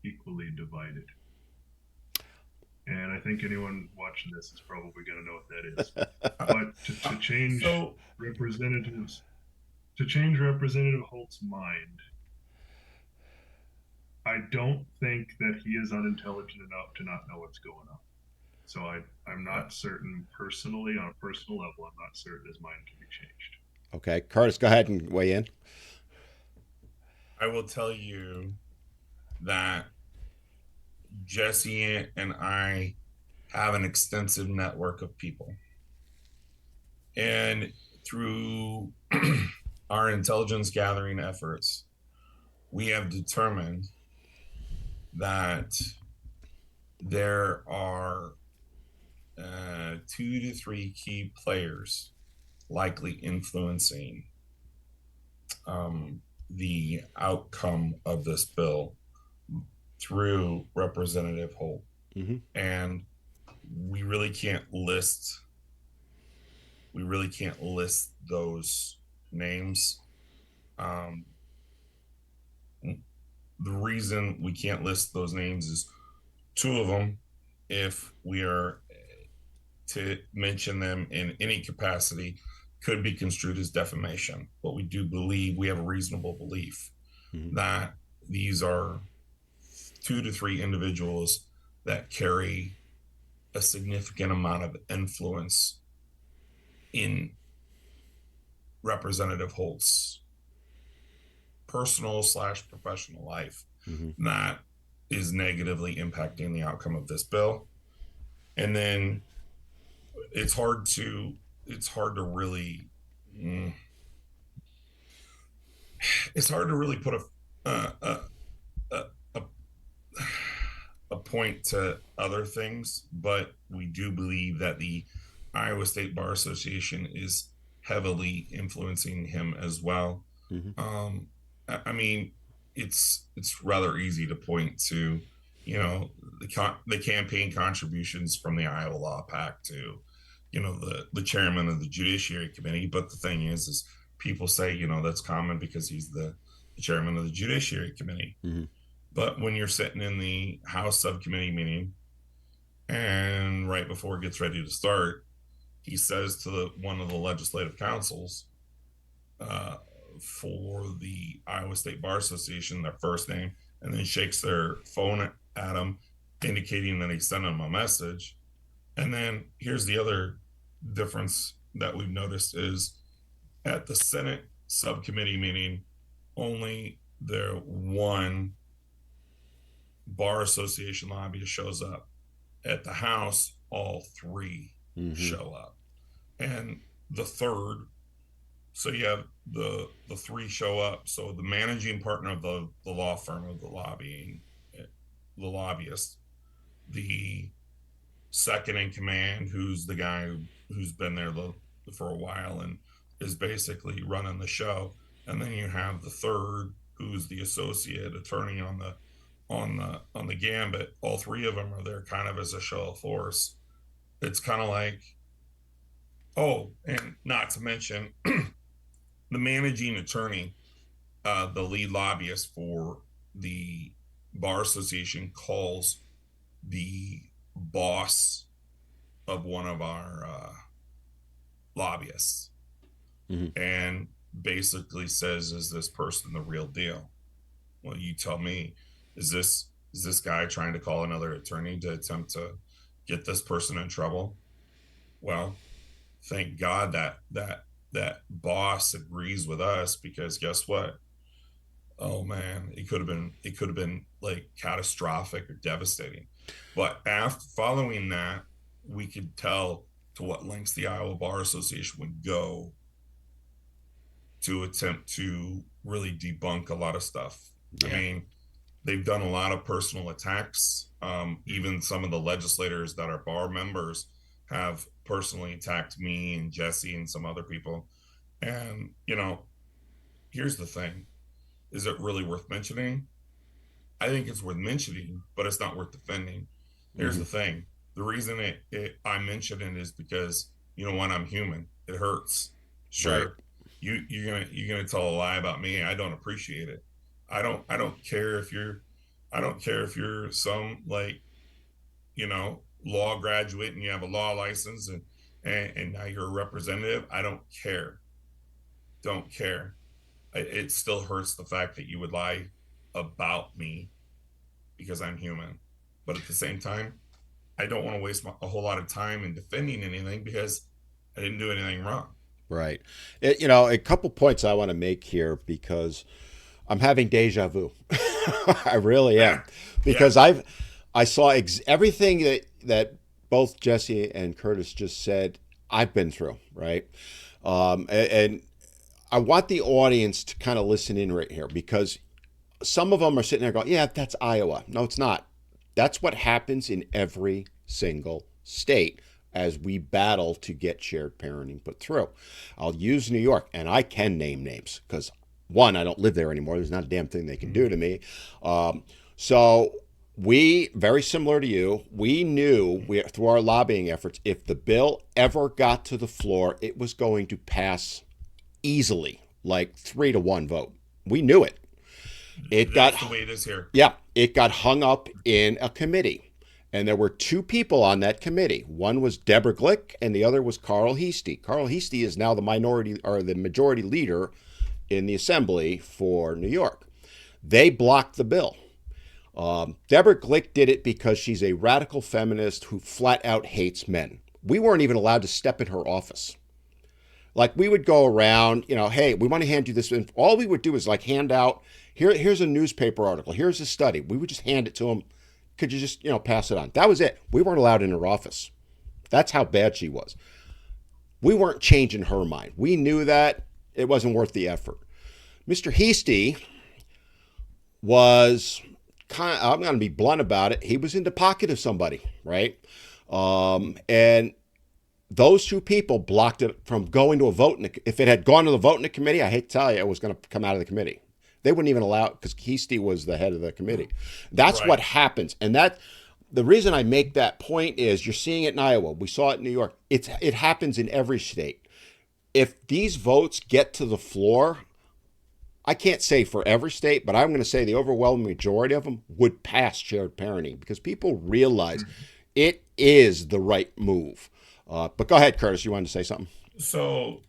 equally divided. And I think anyone watching this is probably going to know what that is. But to change So representatives, to change Representative Holtz's mind, I don't think that he is unintelligent enough to not know what's going on. So I'm not certain personally, on a personal level, I'm not certain his mind can be changed. Okay, Kurtis, go ahead and weigh in. I will tell you that Jesse and I have an extensive network of people. And through our intelligence gathering efforts, we have determined that there are 2 to 3 key players likely influencing the outcome of this bill through Representative Holt. Mm-hmm. And we really can't list those names. The reason we can't list those names is 2 of them, if we are to mention them in any capacity, could be construed as defamation. But we do believe, we have a reasonable belief that these are 2 to 3 individuals that carry a significant amount of influence in Representative Holt's personal/professional life that is negatively impacting the outcome of this bill. And then it's hard to really put a point to other things, but we do believe that the Iowa State Bar Association is heavily influencing him as well. I mean, it's rather easy to point to, the campaign contributions from the Iowa Law PAC to, the chairman of the Judiciary Committee. But the thing is people say, that's common because he's the chairman of the Judiciary Committee. But when you're sitting in the House subcommittee meeting, and right before it gets ready to start, he says to one of the legislative councils for the Iowa State Bar Association, their first name, and then shakes their phone at him, indicating that he sent him a message. And then here's the other difference that we've noticed is at the Senate subcommittee meeting, only their one Bar Association lobbyist shows up. At the House, all 3 show up. And the third, so you have the 3 show up. So the managing partner of the law firm of the lobbyist, the second in command, who's the guy who's been there for a while and is basically running the show, and then you have the third, who's the associate attorney on the gambit. All 3 of them are there kind of as a show of force. It's kind of like, and not to mention the managing attorney, the lead lobbyist for the Bar Association, calls the boss of one of our lobbyists and basically says, is this person the real deal? Well, you tell me, is this guy trying to call another attorney to attempt to get this person in trouble? Well, thank God that boss agrees with us, because guess what? Oh man, it could have been like catastrophic or devastating. But following that, we could tell to what lengths the Iowa Bar Association would go to attempt to really debunk a lot of stuff. Yeah. I mean, they've done a lot of personal attacks. Even some of the legislators that are bar members have personally attacked me and Jesse and some other people. And, here's the thing. Is it really worth mentioning? I think it's worth mentioning, but it's not worth defending. Here's Hmm. the thing: the reason I mention it is because, you know, when I'm human, it hurts. Right. Sure, you're gonna tell a lie about me. I don't appreciate it. I don't care if you're I don't care if you're some, like, you know, law graduate and you have a law license, and now you're a representative. I don't care. Don't care. It still hurts the fact that you would lie about me because I'm human. But at the same time, I don't want to waste a whole lot of time in defending anything because I didn't do anything wrong. Right. You know, a couple points I want to make here because I'm having deja vu. I really am Yeah. Yeah. because I saw everything that both Jesse and Kurtis just said. I've been through, right? And I want the audience to kind of listen in right here because some of them are sitting there going, "Yeah, that's Iowa." No, it's not. That's what happens in every single state as we battle to get shared parenting put through. I'll use New York, and I can name names because one, I don't live there anymore. There's not a damn thing they can do to me. So we, very similar to you, we knew through our lobbying efforts, if the bill ever got to the floor, it was going to pass easily, like 3-1 vote. We knew it. It got, That's the way it is here. yeah, it got hung up in a committee. And there were two people on that committee. One was Deborah Glick, and the other was Carl Heastie. Carl Heastie is now the minority or the majority leader in the assembly for New York. They blocked the bill. Deborah Glick did it because she's a radical feminist who flat out hates men. We weren't even allowed to step in her office. Like we would go around, you know, hey, we want to hand you this. And all we would do is like hand out, here's a newspaper article, here's a study. We would just hand it to them. Could you just, you know, pass it on? That was it. We weren't allowed in her office. That's how bad she was. We weren't changing her mind. We knew that it wasn't worth the effort. Mr. Heastie was kind of, I'm going to be blunt about it. He was in the pocket of somebody, right? And those two people blocked it from going to a vote. If it had gone to the vote in the committee, I hate to tell you, it was going to come out of the committee. They wouldn't even allow it because Heastie was the head of the committee. That's what Right. happens. And that the reason I make that point is you're seeing it in Iowa. We saw it in New York. It happens in every state. If these votes get to the floor, I can't say for every state, but I'm going to say the overwhelming majority of them would pass shared parenting because people realize it is the right move. But go ahead, Kurtis. You wanted to say something? So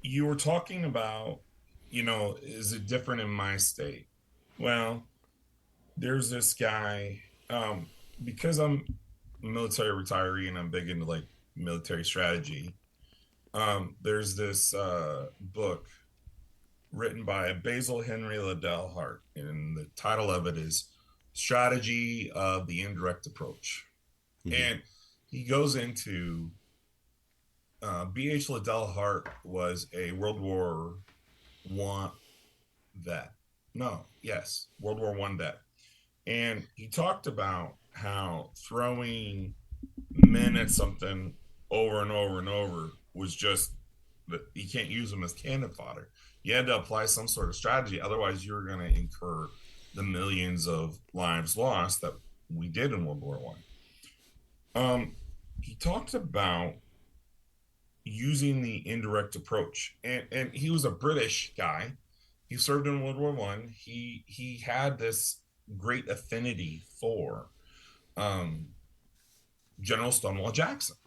you were talking about, you know, is it different in my state? Well, there's this guy, because I'm a military retiree and I'm big into like military strategy. There's this book written by Basil Henry Liddell Hart, and the title of it is Strategy of the Indirect Approach. Mm-hmm. And he goes into B.H. Liddell Hart was a World War I vet. No, yes, World War I vet. And he talked about how throwing men at something over and over and over was just that you can't use them as cannon fodder. You had to apply some sort of strategy. Otherwise, you're going to incur the millions of lives lost that we did in World War I. He talked about using the indirect approach, and he was a British guy. He served in World War I. He had this great affinity for um, General Stonewall Jackson.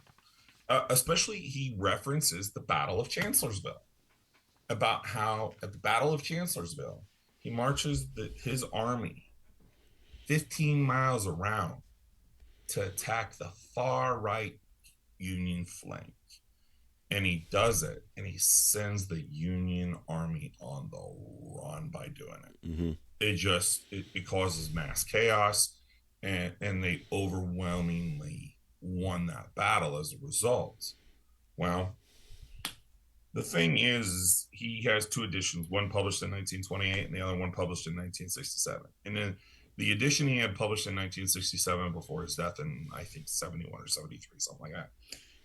Especially, he references the Battle of Chancellorsville, about how at the Battle of Chancellorsville, he marches his army 15 miles around to attack the far right Union flank. And he does it, and he sends the Union army on the run by doing it. Mm-hmm. It causes mass chaos, and they overwhelmingly won that battle as a result. Well, the thing is, he has two editions, one published in 1928 and the other one published in 1967. And then the edition he had published in 1967 before his death in, I think, 71 or 73, something like that,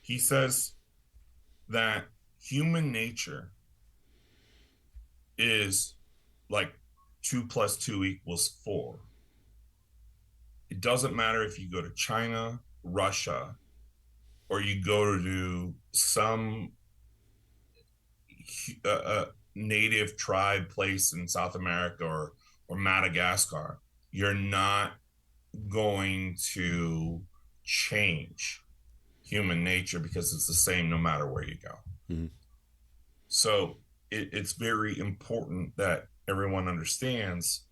he says that human nature is like 2 plus 2 equals 4. It doesn't matter if you go to China, Russia, or you go to some native tribe place in South America or Madagascar. You're not going to change human nature because it's the same no matter where you go. Mhm. So it's very important that everyone understands,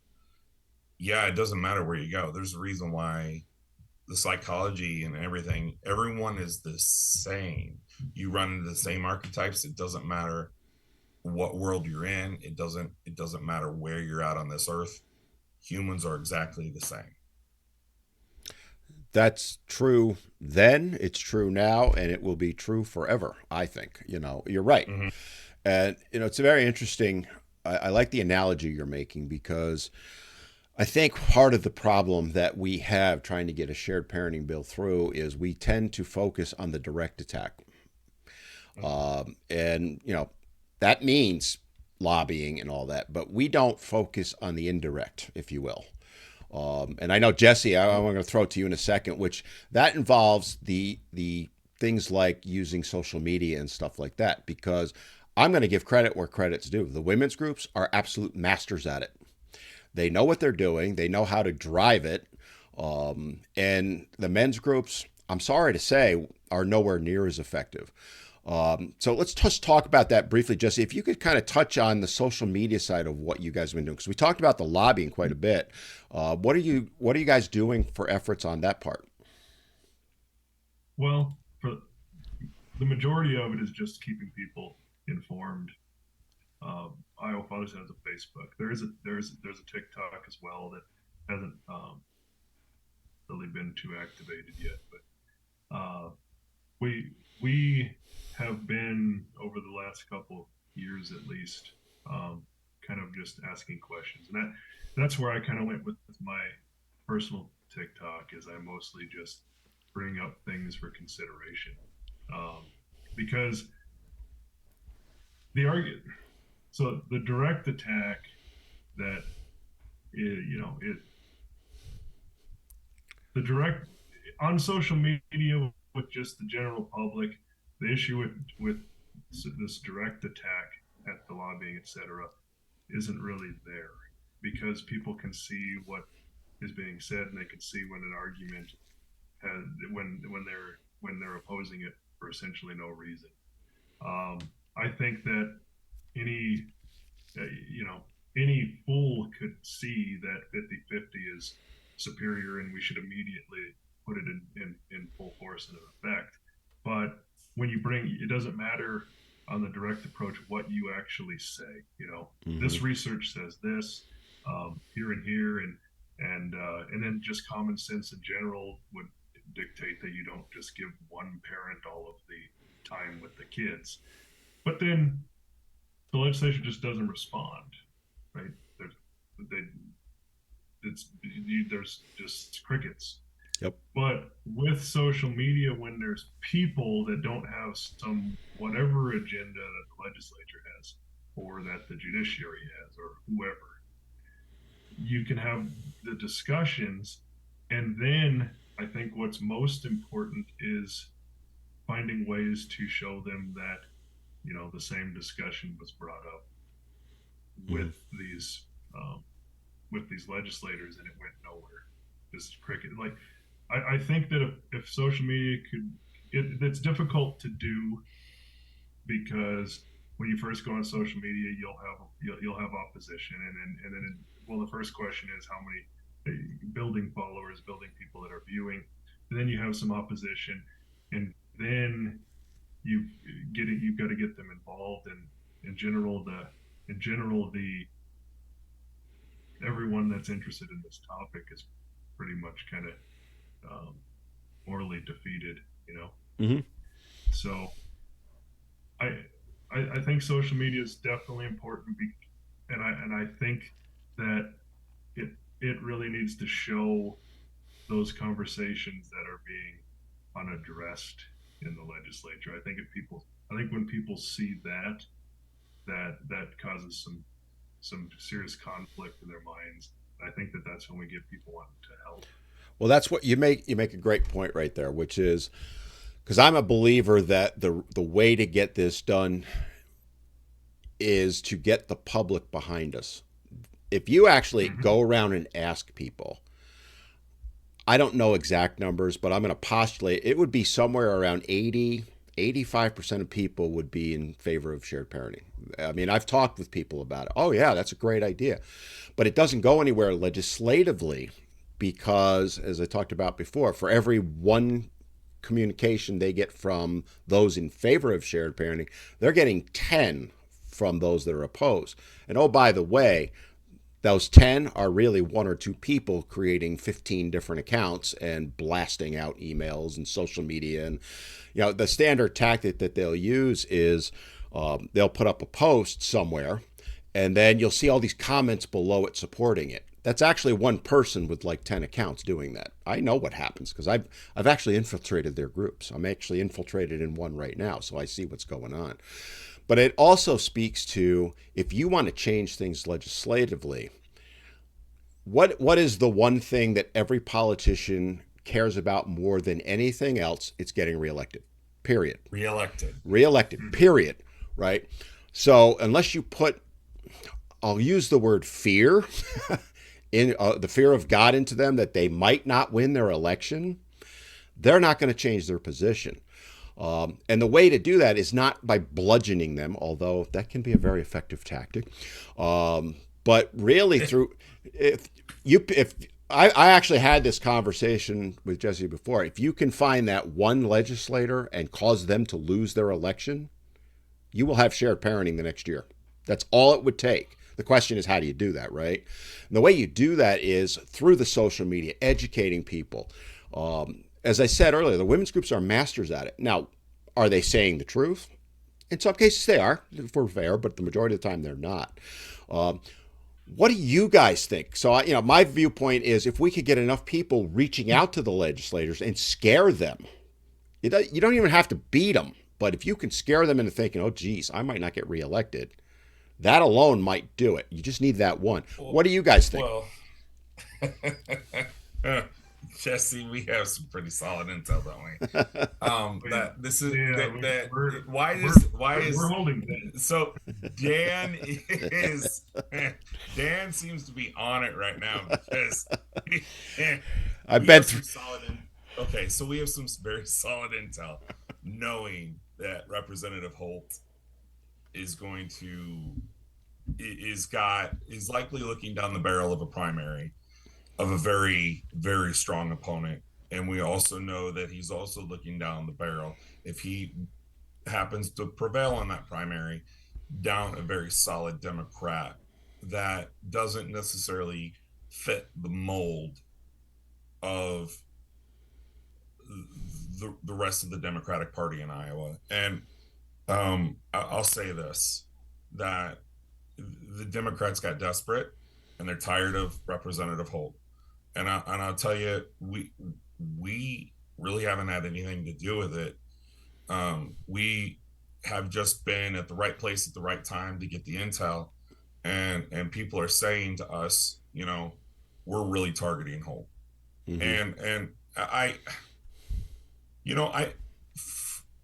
yeah, it doesn't matter where you go. There's a reason why the psychology and everything, everyone is the same. You run into the same archetypes. It doesn't matter what world you're in. It doesn't matter where you're at on this earth. Humans are exactly the same. That's true then, it's true now, and it will be true forever, I think. You're right. Mm-hmm. And, it's a very interesting. I like the analogy you're making because I think part of the problem that we have trying to get a shared parenting bill through is we tend to focus on the direct attack. And, that means lobbying and all that, but we don't focus on the indirect, if you will. And I know, Jesse, I'm going to throw it to you in a second, which that involves the things like using social media and stuff like that, because I'm going to give credit where credit's due. The women's groups are absolute masters at it. They know what they're doing. They know how to drive it. And the men's groups, I'm sorry to say, are nowhere near as effective. So let's just talk about that briefly, Jesse. If you could kind of touch on the social media side of what you guys have been doing, because we talked about the lobbying quite a bit. What are you guys doing for efforts on that part? Well, for the majority of it is just keeping people informed. Iowa Fathers has a Facebook. There's a TikTok as well that hasn't really been too activated yet, but we have been over the last couple years at least, kind of just asking questions, and that's where I kind of went with my personal TikTok. Is I mostly just bring up things for consideration, because the argument, so the direct attack that it the direct on social media with just the general public, the issue with this direct attack at the lobbying, etc., isn't really there because people can see what is being said and they can see when an argument has when they're opposing it for essentially no reason. I think that any uh, you know any fool could see that 50-50 is superior and we should immediately put it in full force and in effect. But when you bring, it doesn't matter on the direct approach what you actually say. Mm-hmm. This research says this, here and here, and then just common sense in general would dictate that you don't just give one parent all of the time with the kids. But then the legislature just doesn't respond, right? They, there's just crickets. Yep. But with social media, when there's people that don't have some whatever agenda that the legislature has, or that the judiciary has, or whoever, you can have the discussions. And then I think what's most important is finding ways to show them that, the same discussion was brought up Mm-hmm. these um, with these legislators and it went nowhere. This cricket, like I think that if social media could, it's difficult to do because when you first go on social media, you'll have opposition, and then well, the first question is how many building followers, building people that are viewing, and then you have some opposition, and then you've got to get them involved, and in general the everyone that's interested in this topic is pretty much kind of um, morally defeated. Mm-hmm. So I, I think social media is definitely important, and I think that it it really needs to show those conversations that are being unaddressed in the legislature. I think when people see that causes some some serious conflict in their minds. I think that that's when we get people wanting to help. Well, that's what you make. You make a great point right there, which is because I'm a believer that the way to get this done is to get the public behind us. If you actually Mm-hmm. go around and ask people, I don't know exact numbers, but I'm going to postulate it would be somewhere around 85% of people would be in favor of shared parenting. I mean, I've talked with people about it. Oh, yeah, that's a great idea. But it doesn't go anywhere legislatively because, as I talked about before, for every one communication they get from those in favor of shared parenting, they're getting 10 from those that are opposed. And oh, by the way, those 10 are really one or two people creating 15 different accounts and blasting out emails and social media. And, the standard tactic that they'll use is they'll put up a post somewhere and then you'll see all these comments below it supporting it. That's actually one person with like 10 accounts doing that. I know what happens because I've actually infiltrated their groups. I'm actually infiltrated in one right now, so I see what's going on. But it also speaks to if you want to change things legislatively, what is the one thing that every politician cares about more than anything else? It's getting reelected. Period. Reelected. Reelected. Period. Right? So unless you put, I'll use the word fear, in the fear of God into them that they might not win their election, they're not going to change their position. And the way to do that is not by bludgeoning them, although that can be a very effective tactic. But really through, if I actually had this conversation with Jesse before, if you can find that one legislator and cause them to lose their election, you will have shared parenting the next year. That's all it would take. The question is, how do you do that, right? And the way you do that is through the social media, educating people. As I said earlier, the women's groups are masters at it. Now, are they saying the truth? In some cases they are, if we're fair, but the majority of the time they're not. What do you guys think? So, my viewpoint is if we could get enough people reaching out to the legislators and scare them, you don't even have to beat them, but if you can scare them into thinking, oh, geez, I might not get reelected, that alone might do it. You just need that one. What do you guys think? Well, Jesse, we have some pretty solid intel, don't we? That this is why is we're holding that. So Dan is Dan seems to be on it right now because I've been through solid. Okay, so we have some very solid intel, knowing that Representative Holtz is going to is likely looking down the barrel of a primary of a very, very strong opponent. And we also know that he's also looking down the barrel, if he happens to prevail in that primary, down a very solid Democrat that doesn't necessarily fit the mold of the rest of the Democratic Party in Iowa. And I'll say this, that the Democrats got desperate and they're tired of Representative Holt. And I'll tell you, we really haven't had anything to do with it. We have just been at the right place at the right time to get the intel, and people are saying to us, we're really targeting Holt. Mm-hmm. And I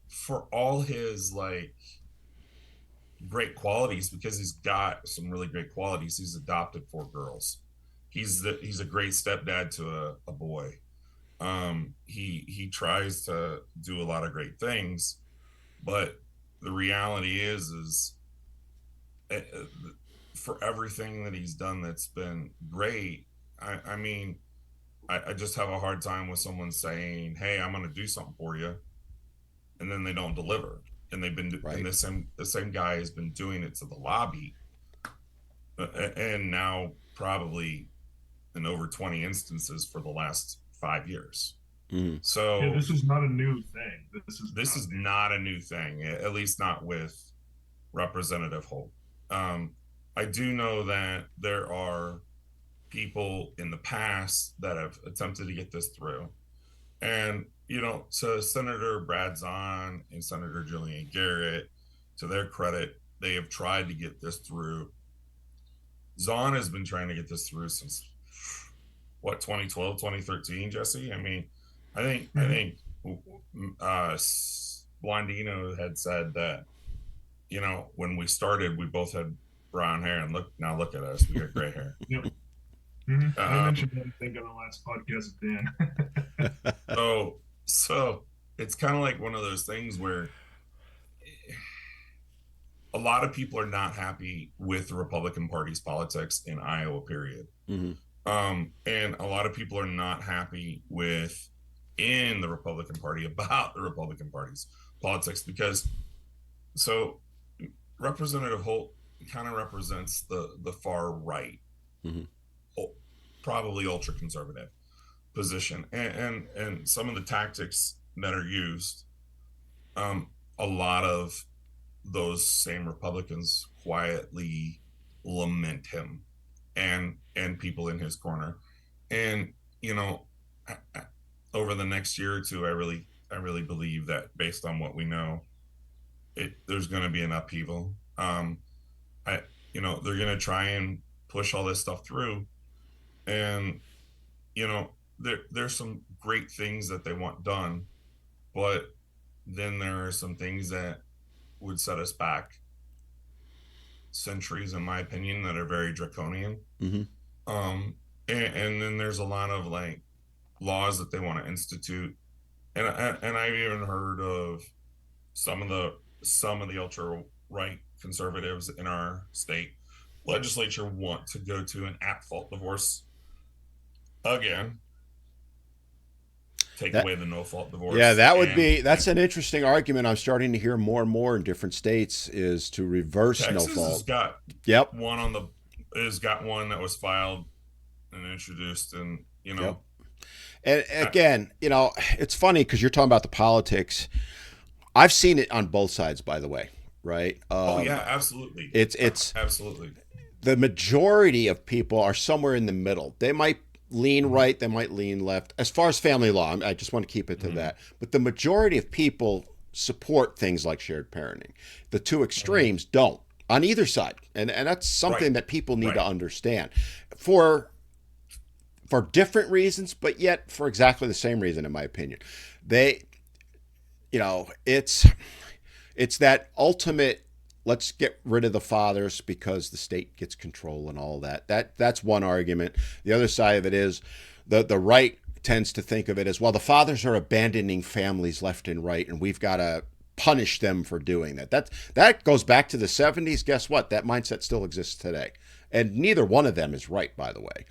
for all his great qualities, because he's got some really great qualities. He's adopted 4 girls. He's a great stepdad to a boy. He tries to do a lot of great things, but the reality is for everything that he's done that's been great. I just have a hard time with someone saying, "Hey, I'm going to do something for you," and then they don't deliver. And they've been right. And the same guy has been doing it to the lobby, and now probably in over 20 instances for the last 5 years. Mm-hmm. So yeah, this is not a new thing. This is not a new thing, at least not with Representative Holt. I do know that there are people in the past that have attempted to get this through, and so Senator Brad Zahn and Senator Jillian Garrett, to their credit, they have tried to get this through Zahn has been trying to get this through since what, 2012, 2013, Jesse. I mean, I think Blondino had said that, when we started, we both had brown hair, and look at us, we got gray hair. Yep. I Um, mentioned that, I think, on the last podcast with Dan. so it's kind of like one of those things where a lot of people are not happy with the Republican Party's politics in Iowa, period. Mm-hmm. And a lot of people are not happy in the Republican Party about the Republican Party's politics because, so Representative Holt kind of represents the far right, Mm-hmm. probably ultra conservative position, and some of the tactics that are used, a lot of those same Republicans quietly lament him and people in his corner. And over the next year or two, I really believe that, based on what we know, there's going to be an upheaval. They're going to try and push all this stuff through, and there's some great things that they want done, but then there are some things that would set us back centuries, in my opinion, that are very draconian. Mm-hmm. And then there's a lot of like laws that they want to institute, and I've even heard of some of the ultra right conservatives in our state legislature want to go to an at-fault divorce again. Take away the no-fault divorce. Yeah, that's an interesting argument. I'm starting to hear more and more in different states, is to reverse Texas no-fault. Has got Yep. has got one that was filed and introduced, and Yep. And again, it's funny because you're talking about the politics. I've seen it on both sides, by the way, right? Oh yeah, absolutely. It's absolutely. The majority of people are somewhere in the middle. They might lean right, they might lean left. As far as family law, I just want to keep it to that. But the majority of people support things like shared parenting. The two extremes don't, on either side. And that's something that people need to understand. For different reasons, but yet for exactly the same reason, in my opinion. It's that ultimate, let's get rid of the fathers because the state gets control and all that. That's one argument. The other side of it is the right tends to think of it as, well, the fathers are abandoning families left and right, and we've got to punish them for doing that. That goes back to the 70s. Guess what? That mindset still exists today. And neither one of them is right, by the way.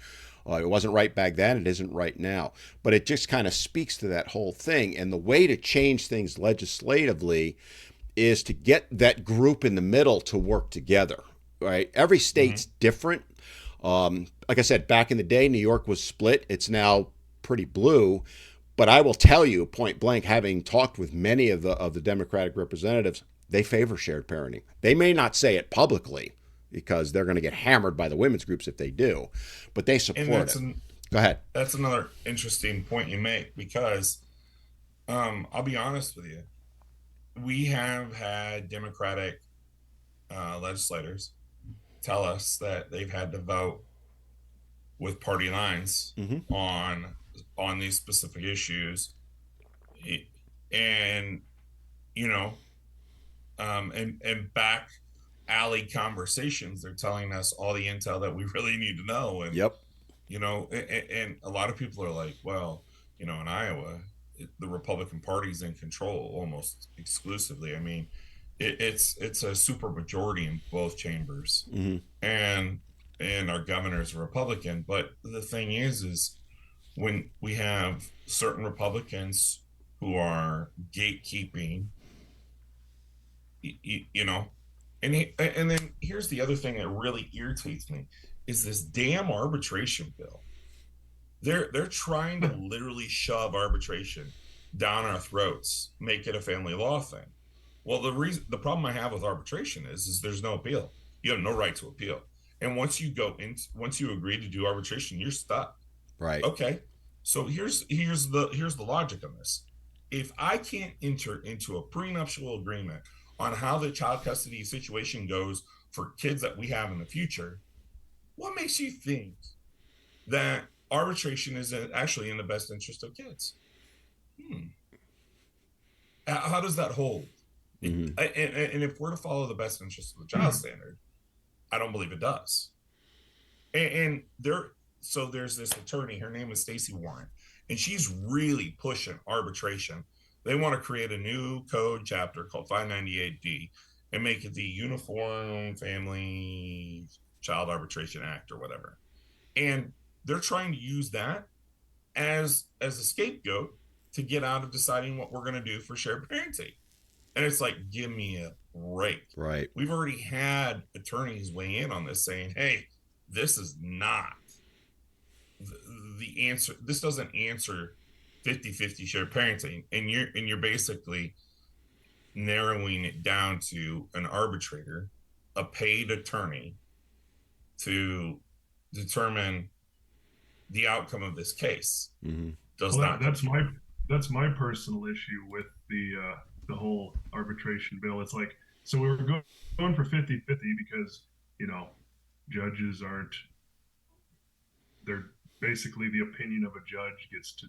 It wasn't right back then. It isn't right now. But it just kind of speaks to that whole thing. And the way to change things legislatively is to get that group in the middle to work together, right? Every state's different. Like I said, back in the day, New York was split. It's now pretty blue. But I will tell you, point blank, having talked with many of the Democratic representatives, they favor shared parenting. They may not say it publicly because they're going to get hammered by the women's groups if they do, but they support it. Go ahead. That's another interesting point you make, because I'll be honest with you. We have had Democratic legislators tell us that they've had to vote with party lines on these specific issues, and and back alley conversations, they're telling us all the intel that we really need to know. And and a lot of people are like, well, in Iowa, the Republican Party's in control almost exclusively. I mean, it's a super majority in both chambers, and our governor's a Republican. But the thing is when we have certain Republicans who are gatekeeping, and then here's the other thing that really irritates me is this damn arbitration bill. They're trying to literally shove arbitration down our throats, make it a family law thing. Well, the problem I have with arbitration is there's no appeal. You have no right to appeal. And once you agree to do arbitration, you're stuck. Right. Okay. So here's the logic on this. If I can't enter into a prenuptial agreement on how the child custody situation goes for kids that we have in the future, what makes you think that arbitration is actually in the best interest of kids? Hmm. How does that hold? Hmm. And if we're to follow the best interest of the child standard, I don't believe it does. And there's this attorney, her name is Stacey Warren, and she's really pushing arbitration. They want to create a new code chapter called 598D and make it the Uniform Family Child Arbitration Act or whatever. And they're trying to use that as a scapegoat to get out of deciding what we're going to do for shared parenting. And it's like, give me a break. Right. We've already had attorneys weigh in on this saying, hey, this is not the answer. This doesn't answer 50-50 shared parenting. And you're basically narrowing it down to an arbitrator, a paid attorney, to determine the outcome of this case. Hmm. Does Well, not that's my personal issue with the whole arbitration bill. It's like, so we were going for 50-50 because, you know, judges aren't, they're basically, the opinion of a judge gets to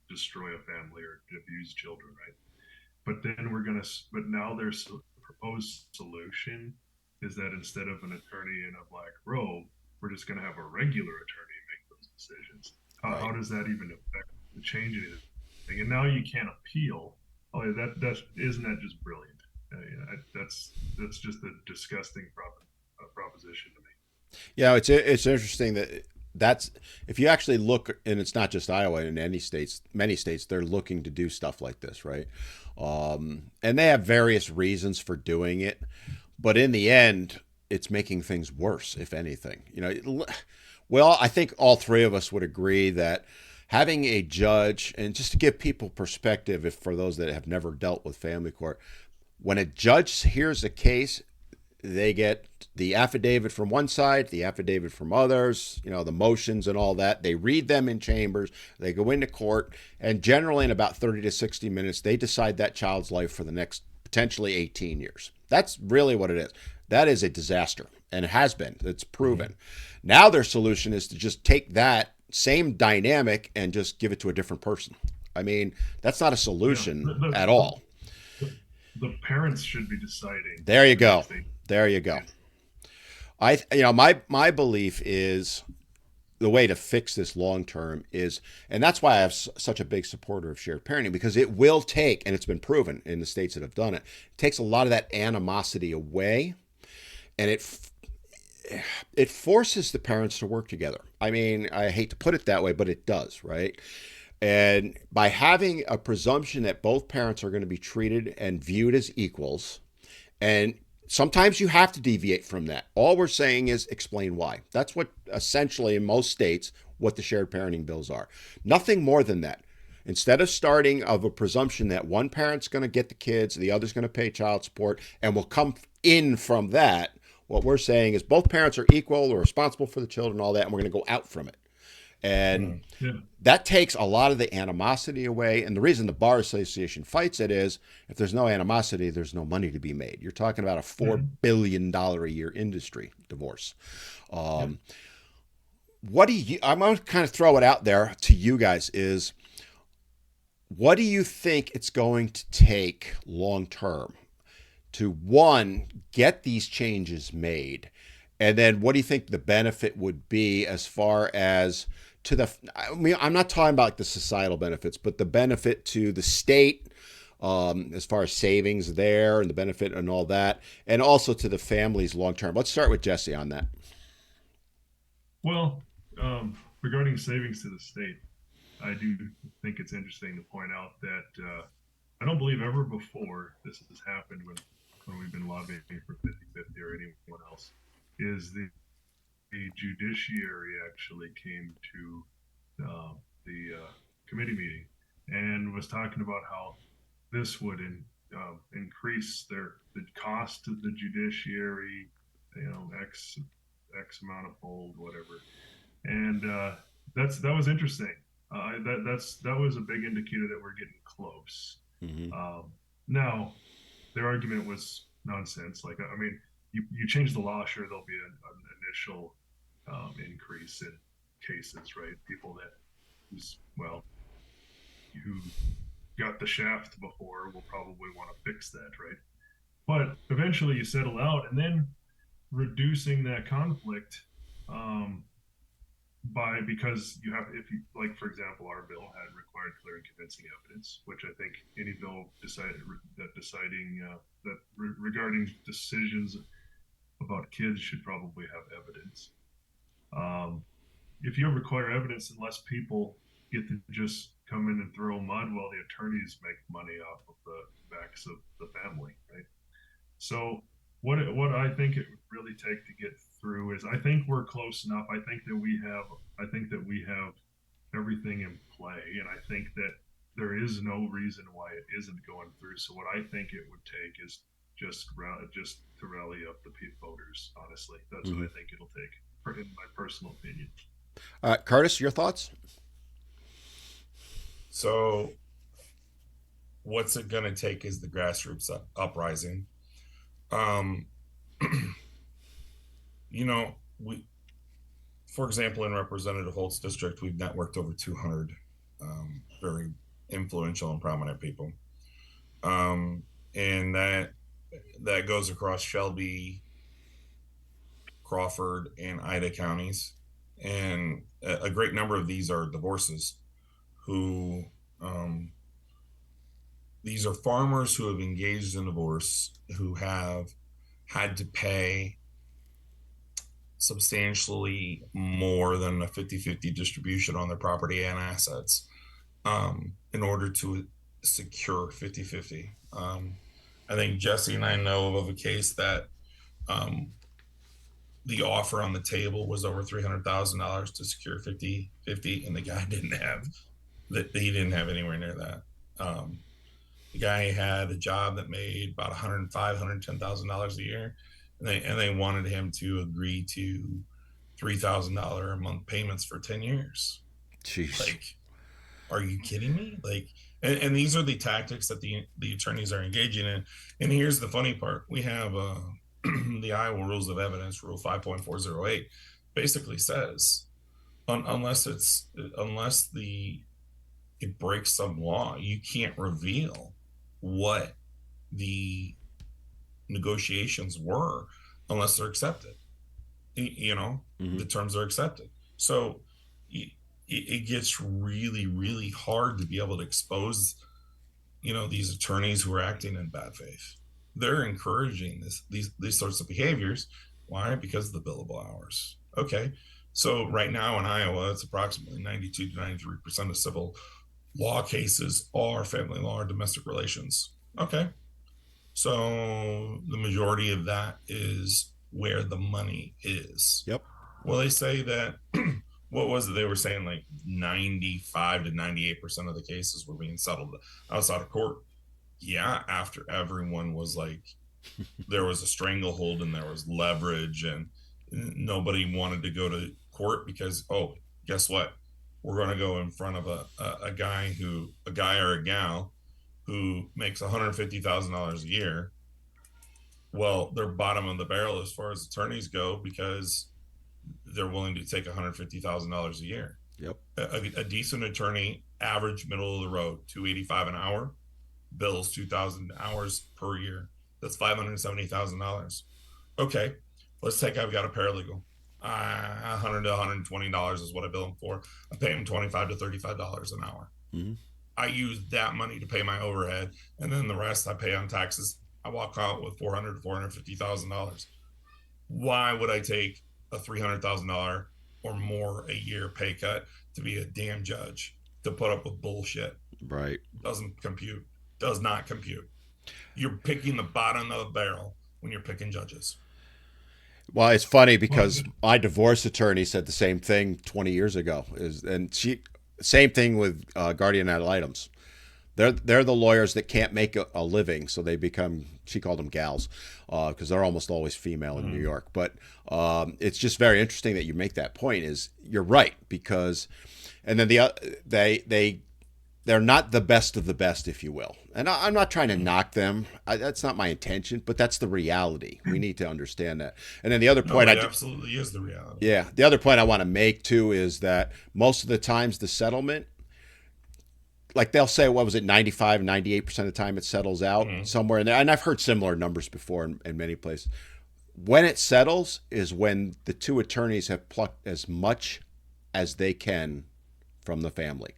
destroy a family or abuse children, right? But now there's a proposed solution is that instead of an attorney in a black robe, we're just going to have a regular attorney make those decisions. How Right. does that even affect the change anything? And now you can't appeal. Oh, that isn't that just brilliant? That's just a disgusting proposition to me. Yeah, it's interesting that that's if you actually look, and it's not just Iowa. In any states, many states, they're looking to do stuff like this, right? And they have various reasons for doing it, but in the end, it's making things worse, if anything. Well, I think all three of us would agree that having a judge, and just to give people perspective, if for those that have never dealt with family court, when a judge hears a case, they get the affidavit from one side, the affidavit from others, the motions and all that. They read them in chambers, they go into court, and generally in about 30 to 60 minutes, they decide that child's life for the next potentially 18 years. That's really what it is. That is a disaster, and it has been. It's proven. Mm-hmm. Now their solution is to just take that same dynamic and just give it to a different person. I mean, that's not a solution at all. The parents should be deciding. There you go. There you go. My belief is the way to fix this long term is, and that's why I'm such a big supporter of shared parenting, because it will take, and it's been proven in the states that have done it, it takes a lot of that animosity away, and it forces the parents to work together. I mean, I hate to put it that way, but it does, right? And by having a presumption that both parents are going to be treated and viewed as equals, and sometimes you have to deviate from that. All we're saying is explain why. That's what essentially in most states what the shared parenting bills are. Nothing more than that. Instead of starting of a presumption that one parent's going to get the kids, the other's going to pay child support, and will come in from that, what we're saying is both parents are equal or responsible for the children, all that, and we're going to go out from it. And that takes a lot of the animosity away. And the reason the Bar Association fights it is if there's no animosity, there's no money to be made. You're talking about a $4 billion a year industry, divorce. What do you, I'm going to kind of throw it out there to you guys is, what do you think it's going to take long term to, one, get these changes made? And then what do you think the benefit would be as far as I'm not talking about the societal benefits, but the benefit to the state, as far as savings there and the benefit and all that, and also to the families long term. Let's start with Jesse on that. Well, regarding savings to the state, I do think it's interesting to point out that I don't believe ever before this has happened when we've been lobbying for 50-50 or anyone else, is the judiciary actually came to the committee meeting and was talking about how this would increase the cost of the judiciary, x amount of fold, whatever, and that was interesting. That was a big indicator that we're getting close. Mm-hmm. Now, their argument was nonsense. Like, I mean, you change the law, sure, there'll be an initial increase in cases, right? People that who got the shaft before will probably want to fix that, right? But eventually you settle out, and then reducing that conflict um, because you have, if you, like, for example, our bill had required clear and convincing evidence, which I think any bill regarding decisions about kids should probably have evidence. um, if you require evidence, then less people get to just come in and throw mud while the attorneys make money off of the backs of the family, right? So what I think it would really take to get through is, I think we're close enough. I think that we have everything in play, and I think that there is no reason why it isn't going through. So what I think it would take is just to rally up the voters. Honestly, that's what I think it'll take, in my personal opinion. Kurtis, your thoughts? So, what's it going to take is the grassroots uprising. Um, we, for example, in Representative Holtz district, we've networked over 200 very influential and prominent people, and that goes across Shelby, Crawford, and Ida counties, and a great number of these are divorces. These are farmers who have engaged in divorce, who have had to pay substantially more than a 50-50 distribution on their property and assets in order to secure 50-50. I think Jesse and I know of a case that the offer on the table was over $300,000 to secure 50-50, and the guy didn't have anywhere near that. The guy had a job that made about $110,000 a year, and they wanted him to agree to $3,000 a month payments for 10 years. Jeez. Like, are you kidding me? Like, and these are the tactics that the attorneys are engaging in. And here's the funny part: we have the Iowa Rules of Evidence, Rule 5.408, basically says unless it breaks some law, you can't reveal what the negotiations were unless they're accepted. The terms are accepted. So it gets really, really hard to be able to expose, these attorneys who are acting in bad faith. They're encouraging these sorts of behaviors. Why? Because of the billable hours. Okay. So right now in Iowa, it's approximately 92 to 93% of civil law cases are family law or domestic relations. Okay. So the majority of that is where the money is. Yep. Well, they say that, what was it? They were saying like 95 to 98% of the cases were being settled outside of court. Yeah. After everyone was like, there was a stranglehold and there was leverage, and nobody wanted to go to court because, oh, guess what? We're going to go in front of a guy or a gal who makes $150,000 a year. Well, they're bottom of the barrel as far as attorneys go because they're willing to take $150,000 a year. Yep. A decent attorney, average middle of the road, $285 an hour, bills 2,000 hours per year. That's $570,000. Okay, let's take, I've got a paralegal. $100 to $120 is what I bill him for. I pay him $25 to $35 an hour. Mm-hmm. I use that money to pay my overhead, and then the rest I pay on taxes. I walk out with $400,000 to $450,000. Why would I take a $300,000 or more a year pay cut to be a damn judge, to put up with bullshit? Right. Doesn't compute. Does not compute. You're picking the bottom of the barrel when you're picking judges. Well, it's funny because my divorce attorney said the same thing 20 years ago. Same thing with guardian ad litems. They're the lawyers that can't make a living, so they become, she called them gals, because they're almost always female in New York. But it's just very interesting that you make that point. Is you're right, because, and then they they're not the best of the best, if you will. And I'm not trying to knock them. That's not my intention, but that's the reality. We need to understand that. And then the other point, it absolutely is the reality. Yeah, the other point I want to make too is that most of the times the settlement, like they'll say, what was it, 95, 98% of the time it settles out somewhere in there. And I've heard similar numbers before in many places. When it settles is when the two attorneys have plucked as much as they can from the family.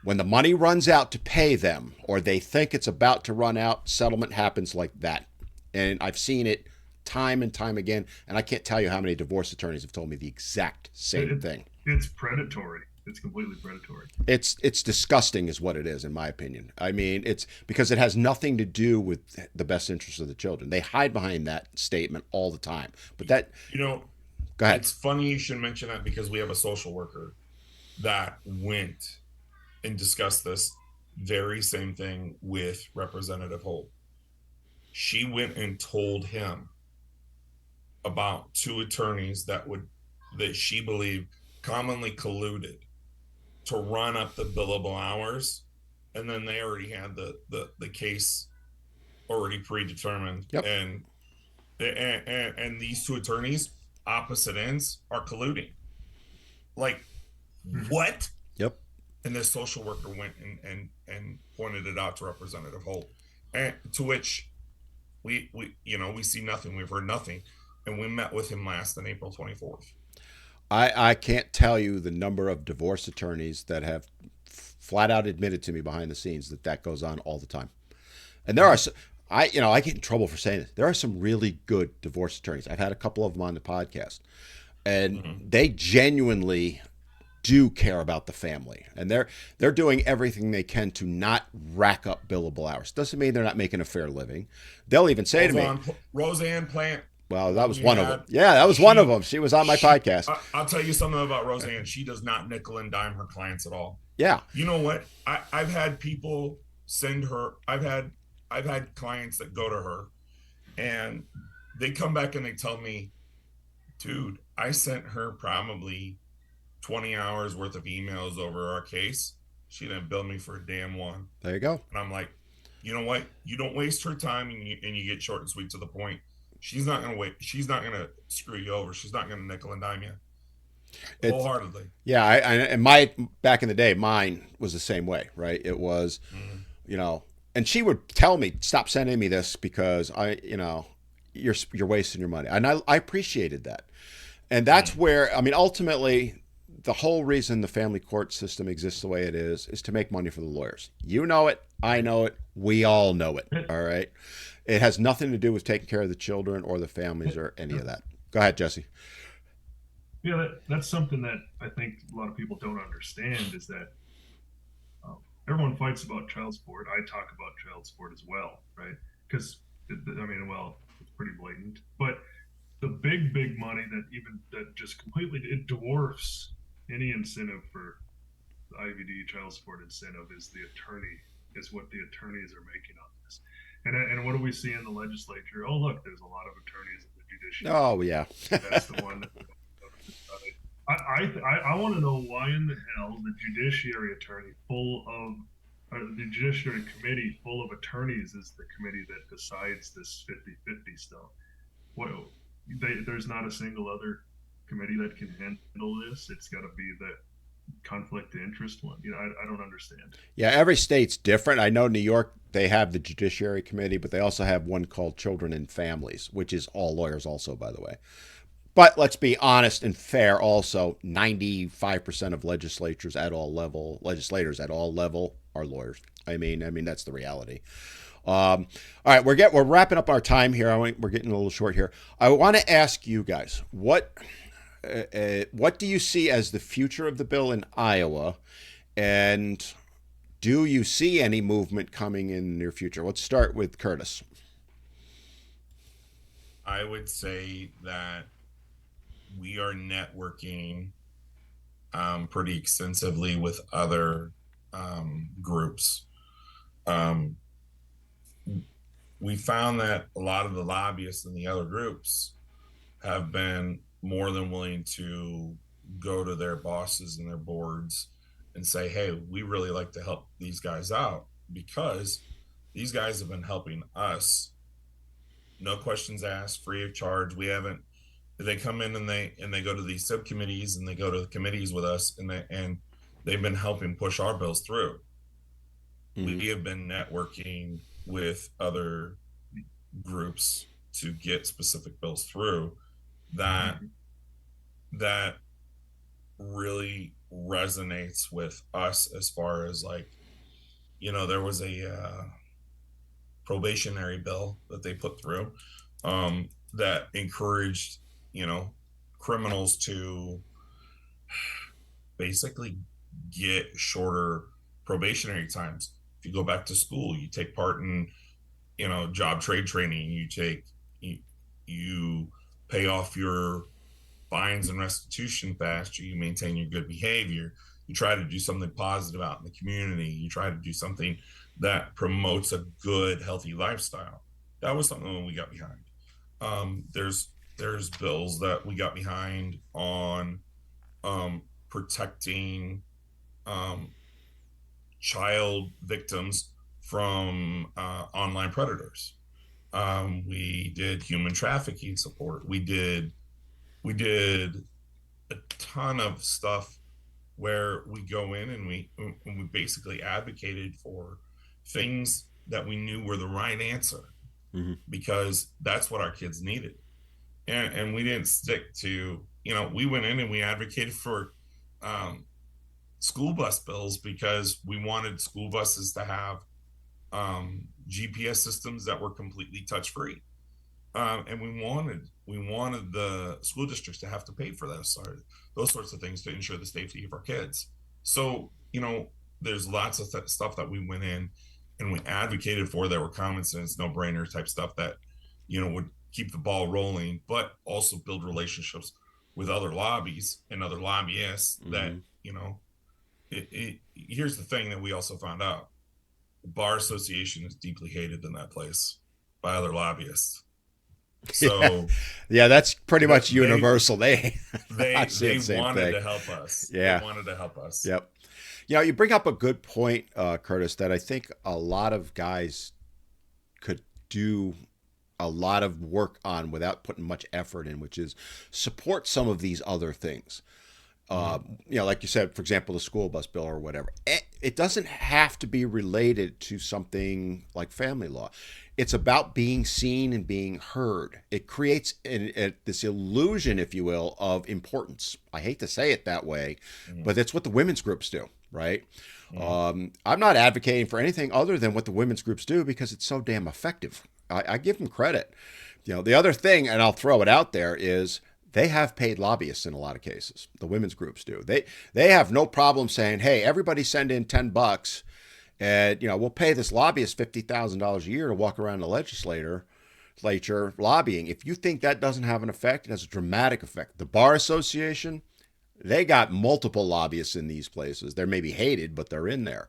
When the money runs out to pay them, or they think it's about to run out, settlement happens like that. And I've seen it time and time again, and I can't tell you how many divorce attorneys have told me the exact same thing. It's predatory. It's completely predatory. It's disgusting is what it is, in my opinion. I mean, it's because it has nothing to do with the best interest of the children. They hide behind that statement all the time. But that, go ahead. It's funny you should mention that, because we have a social worker that went and discussed this very same thing with Representative Holtz. She went and told him about two attorneys that she believed commonly colluded to run up the billable hours, and then they already had the case already predetermined. Yep. And these two attorneys, opposite ends, are colluding. Like, what? Yep. And the social worker went and pointed it out to Representative Holtz, and to which we see nothing. We've heard nothing, and we met with him last on April 24th. I can't tell you the number of divorce attorneys that have flat out admitted to me behind the scenes that goes on all the time. And there are, I get in trouble for saying this. There are some really good divorce attorneys. I've had a couple of them on the podcast, and they genuinely do care about the family, and they're doing everything they can to not rack up billable hours. Doesn't mean they're not making a fair living. They'll even say to me, Roseanne Plant. Well, that was one of them. Yeah, that was one of them. She was on my podcast. I'll tell you something about Roseanne. She does not nickel and dime her clients at all. Yeah. You know what? I've had people send her. I've had clients that go to her, and they come back and they tell me, dude, I sent her probably 20 hours worth of emails over our case. She didn't bill me for a damn one. There you go. And I'm like, you know what? You don't waste her time, and you get short and sweet to the point. She's not going to wait. She's not going to screw you over. She's not going to nickel and dime you. Wholeheartedly. Yeah. And back in the day, mine was the same way, right? It was, and she would tell me, stop sending me this because you're wasting your money. And I appreciated that. And that's where, ultimately, the whole reason the family court system exists the way it is to make money for the lawyers. You know it. I know it. We all know it. All right. It has nothing to do with taking care of the children or the families or any of that. Go ahead, Jesse. Yeah, that's something that I think a lot of people don't understand is that everyone fights about child support. I talk about child support as well, right? Because, it's pretty blatant. But the big money that just completely, it dwarfs any incentive for the IVD child support incentive is what the attorneys are making on this. And what do we see in the legislature? Oh, look, there's a lot of attorneys in the judiciary. Oh, yeah. That's the one that I want to know why in the hell the judiciary the judiciary committee full of attorneys is the committee that decides this 50-50 stuff. There's not a single other committee that can handle this. It's got to be the conflict of interest one. I don't understand. Yeah, every state's different. I know New York, they have the Judiciary Committee, but they also have one called Children and Families, which is all lawyers also, by the way. But let's be honest and fair also, 95% of legislators at all level are lawyers. I mean that's the reality. All right, we're wrapping up our time here. We're getting a little short here. I want to ask you guys, what do you see as the future of the bill in Iowa, and do you see any movement coming in the near future? Let's start with Kurtis. I would say that we are networking pretty extensively with other groups. We found that a lot of the lobbyists in the other groups have been more than willing to go to their bosses and their boards and say, hey, we really like to help these guys out because these guys have been helping us, no questions asked, free of charge. We haven't, they come in and they go to these subcommittees and they go to the committees with us, and they've been helping push our bills through. Mm-hmm. We have been networking with other groups to get specific bills through that that really resonates with us, as far as like, there was a probationary bill that they put through, that encouraged, you know criminals to basically get shorter probationary times. If you go back to school, you take part in, job trade training, you pay off your fines and restitution faster, you maintain your good behavior, you try to do something positive out in the community, you try to do something that promotes a good, healthy lifestyle. That was something that we got behind. There's bills that we got behind on, protecting, um, child victims from online predators. We did human trafficking support. We did a ton of stuff where we go in and we basically advocated for things that we knew were the right answer, Mm-hmm. because that's what our kids needed. And we didn't stick to, we went in and we advocated for, um, school bus bills, because we wanted school buses to have, GPS systems that were completely touch free, and we wanted the school districts to have to pay for those sorts of things to ensure the safety of our kids. So, there's lots of stuff that we went in and we advocated for that were common sense, no brainer type stuff that, would keep the ball rolling, but also build relationships with other lobbies and other lobbyists that, Mm-hmm. here's the thing that we also found out: the bar association is deeply hated in that place by other lobbyists. Yeah, So yeah, that's pretty that much they universal. I see they the same wanted thing. to help us. They Yeah. wanted to help us. Yep. You bring up a good point, Curtis, that I think a lot of guys could do a lot of work on without putting much effort in, which is support some of these other things. Mm-hmm. Like you said, for example, the school bus bill or whatever. It doesn't have to be related to something like family law. It's about being seen and being heard. It creates this illusion, if you will, of importance. I hate to say it that way, Mm-hmm. but that's what the women's groups do, right? Mm-hmm. I'm not advocating for anything other than what the women's groups do because it's so damn effective. I give them credit. The other thing, and I'll throw it out there, is they have paid lobbyists in a lot of cases. The women's groups do. They have no problem saying, "Hey, everybody send in $10, and we'll pay this lobbyist $50,000 a year to walk around the legislature lobbying." If you think that doesn't have an effect, it has a dramatic effect. The Bar Association, they got multiple lobbyists in these places. They're maybe hated, but they're in there.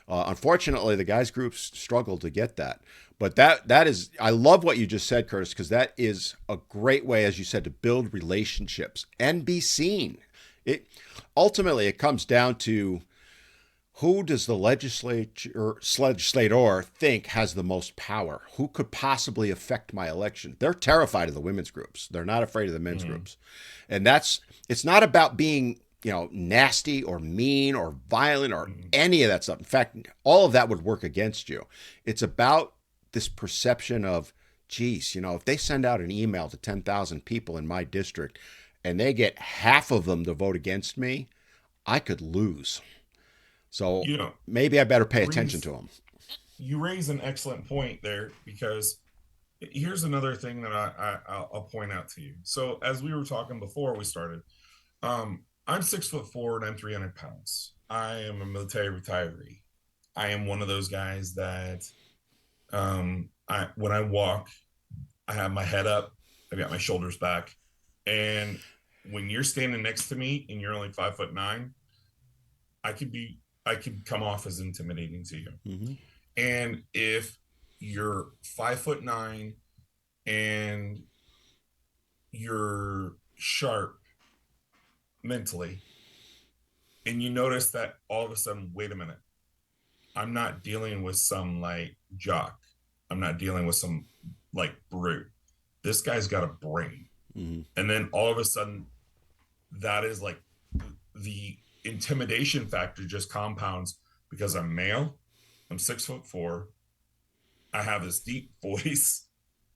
Unfortunately, the guys groups struggle to get that. But that is, I love what you just said, Curtis, because that is a great way, as you said, to build relationships and be seen. It ultimately it comes down to who does the legislator think has the most power? Who could possibly affect my election? They're terrified of the women's groups. They're not afraid of the men's Mm-hmm. groups. And it's not about being, nasty or mean or violent or Mm-hmm. any of that stuff. In fact, all of that would work against you. It's about this perception of, geez, if they send out an email to 10,000 people in my district and they get half of them to vote against me, I could lose. So You know, maybe I better you pay attention raise to them. you raise an excellent point there, because here's another thing that I'll point out to you. So as we were talking before we started, I'm 6'4" and I'm 300 pounds. I am a military retiree. I am one of those guys that, when I walk, I have my head up, I got my shoulders back, and when you're standing next to me and you're only 5'9", I could come off as intimidating to you. Mm-hmm. And if you're 5'9" and you're sharp mentally, and you notice that all of a sudden, wait a minute, I'm not dealing with some like jock. I'm not dealing with some like brute. This guy's got a brain. Mm-hmm. And then all of a sudden, that is like the intimidation factor just compounds because I'm male, I'm 6'4", I have this deep voice,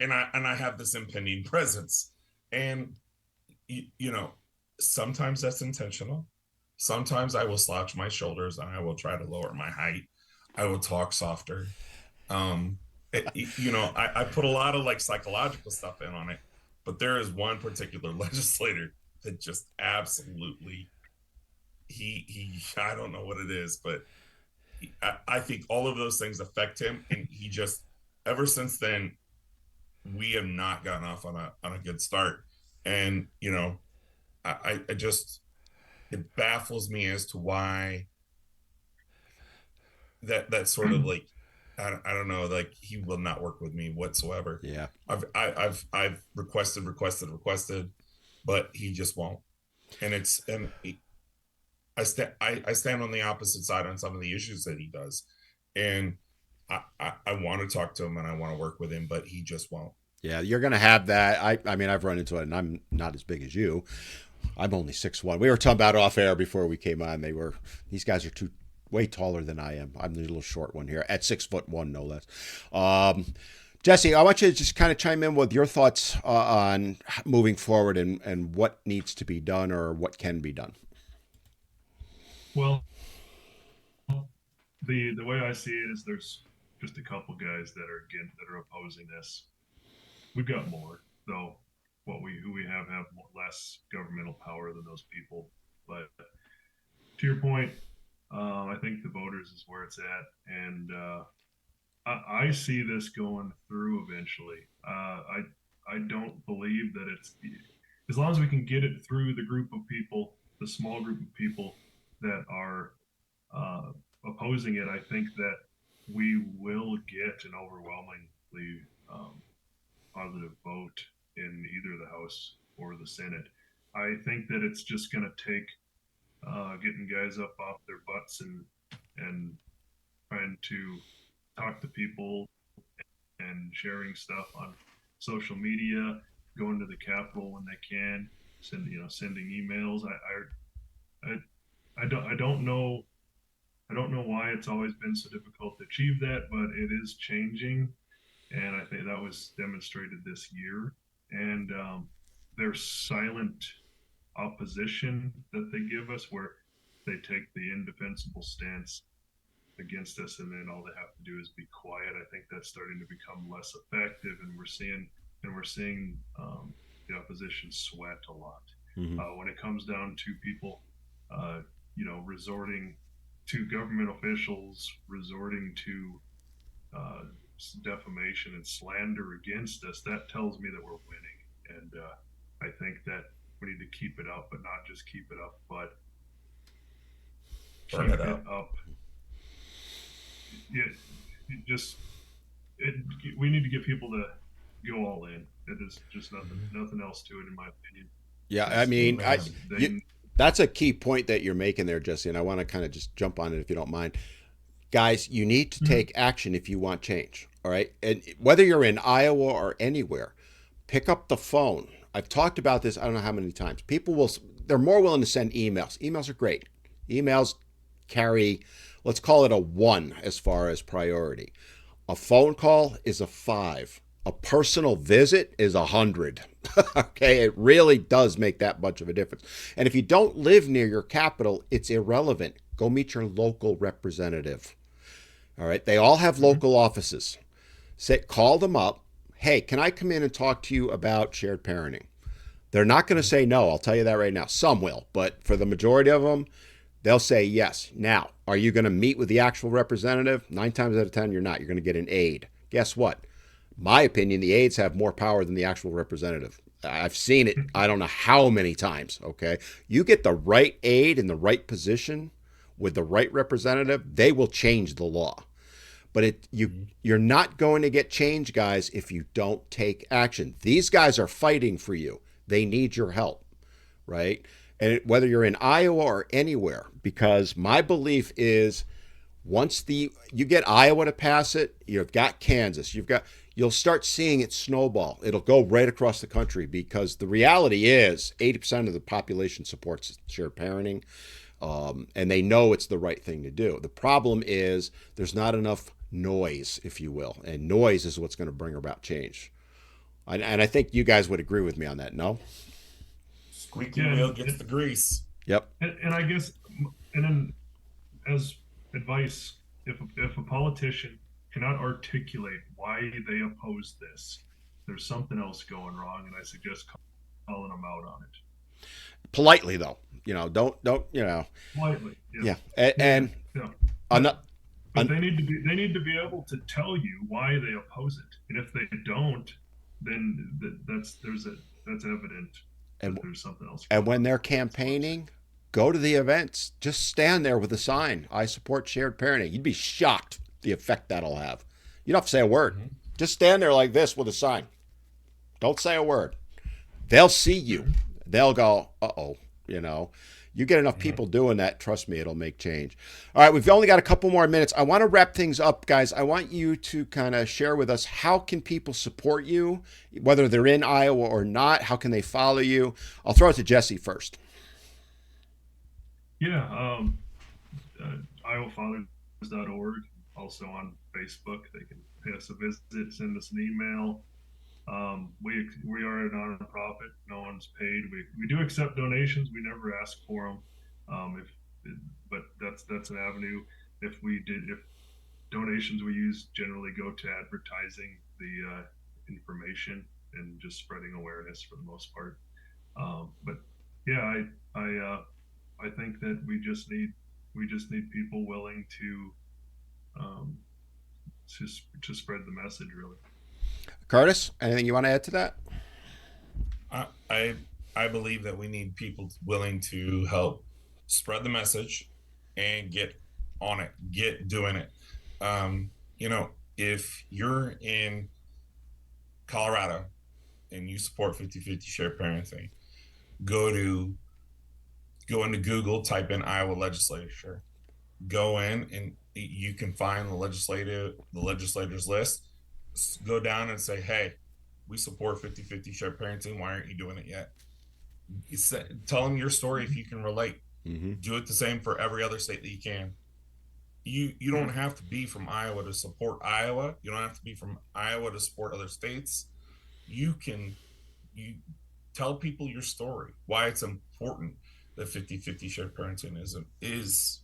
and I have this impending presence. And you know, sometimes that's intentional. Sometimes I will slouch my shoulders and I will try to lower my height. I will talk softer. I put a lot of like psychological stuff in on it, but there is one particular legislator that just absolutely he I don't know what it is, but I think all of those things affect him, and he just ever since then we have not gotten off on a good start. And I just, it baffles me as to why that sort of like I don't know, like he will not work with me whatsoever. Yeah. I've requested, but he just won't. And I stand on the opposite side on some of the issues that he does, and I want to talk to him and I want to work with him, but he just won't. Yeah, you're going to have that. I mean, I've run into it, and I'm not as big as you. I'm only 6'1". We were talking about off air before we came on. These guys are way taller than I am. I'm the little short one here at 6'1", no less. Jesse, I want you to just kind of chime in with your thoughts on moving forward and what needs to be done or what can be done. Well, the way I see it is there's just a couple guys that are opposing this. We've got more, though. Who we have less governmental power than those people. But to your point, I think the voters is where it's at, and I see this going through eventually. I don't believe that it's, as long as we can get it through the group of people, the small group of people that are opposing it. I think that we will get an overwhelmingly positive vote in either the House or the Senate. I think that it's just going to take getting guys up off their butts and trying to talk to people and sharing stuff on social media, going to the Capitol when they can, sending emails. I don't know why it's always been so difficult to achieve that, but it is changing, and I think that was demonstrated this year. And there's silent opposition that they give us, where they take the indefensible stance against us, and then all they have to do is be quiet. I think that's starting to become less effective, and we're seeing the opposition sweat a lot. Mm-hmm. When it comes down to people, resorting to government officials, resorting to defamation and slander against us, that tells me that we're winning. And I think that we need to keep it up, but not just keep it up, but keep it up. We need to get people to go all in. It is just nothing else to it, in my opinion. Yeah, I mean, that's a key point that you're making there, Jesse, and I want to kind of just jump on it if you don't mind. Guys, you need to take action if you want change, all right? And whether you're in Iowa or anywhere, pick up the phone. I've talked about this I don't know how many times. They're more willing to send emails. Emails are great. Emails carry, let's call it a 1 as far as priority. A phone call is a 5. A personal visit is 100. Okay, it really does make that much of a difference. And if you don't live near your capital, it's irrelevant. Go meet your local representative. All right, they all have local offices. Call them up. Hey, can I come in and talk to you about shared parenting? They're not going to say no. I'll tell you that right now. Some will, but for the majority of them, they'll say yes. Now, are you going to meet with the actual representative? 9 times out of 10, you're not. You're going to get an aide. Guess what? My opinion, the aides have more power than the actual representative. I've seen it, I don't know how many times, okay? You get the right aide in the right position with the right representative, they will change the law. But you're not going to get change, guys, if you don't take action. These guys are fighting for you. They need your help, right? and whether you're in Iowa or anywhere, because my belief is once you get Iowa to pass it, you've got Kansas, you'll start seeing it snowball. It'll go right across the country because the reality is 80% of the population supports shared parenting, and they know it's the right thing to do. The problem is there's not enough noise, if you will, and noise is what's going to bring about change. And I think you guys would agree with me on that, no? Squeaky wheel gets the grease. Yep. And I guess, and then as advice, if a politician cannot articulate why they oppose this, there's something else going wrong, and I suggest calling them out on it. Politely, though, don't Politely, yeah. And yeah. But But they need to be able to tell you why they oppose it, and if they don't, then that's evident that there's something else. And when they're campaigning, go to the events. Just stand there with a sign. I support shared parenting. You'd be shocked the effect that'll have. You don't have to say a word. Mm-hmm. Just stand there like this with a sign. Don't say a word. They'll see you. They'll go, uh-oh, You get enough people doing that, trust me, it'll make change. All right, we've only got a couple more minutes. I want to wrap things up, guys. I want you to kind of share with us, how can people support you, whether they're in Iowa or not? How can they follow you? I'll throw it to Jesse first. Yeah, IowaFathers.org, also on Facebook. They can pay us a visit, send us an email. We are a nonprofit. No one's paid. We do accept donations. We never ask for them. But that's an avenue. If donations we use generally go to advertising the information and just spreading awareness for the most part. But yeah, I think that we just need people willing to spread the message, really. Kurtis, anything you want to add to that? I believe that we need people willing to help spread the message and get on it, get doing it. If you're in Colorado and you support 50-50 shared parenting, go into Google, type in Iowa legislature, go in and you can find the legislators list. Go down and say, hey, we support 50-50 shared parenting. Why aren't you doing it yet? Tell them your story if you can relate. Mm-hmm. Do it the same for every other state that you can. You don't have to be from Iowa to support Iowa. You don't have to be from Iowa to support other states. You tell people your story, why it's important that 50-50 shared parenting is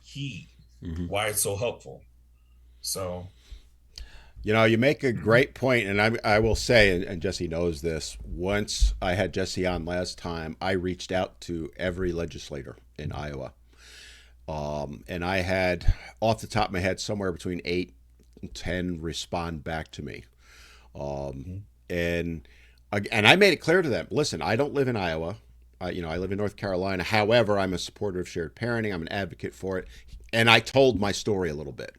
key, mm-hmm. why it's so helpful. So you make a great point, and I will say, and Jesse knows this, once I had Jesse on last time, I reached out to every legislator in Iowa. And I had, off the top of my head, somewhere between 8 and 10 respond back to me. And I made it clear to them, listen, I don't live in Iowa. I live in North Carolina. However, I'm a supporter of shared parenting. I'm an advocate for it. And I told my story a little bit.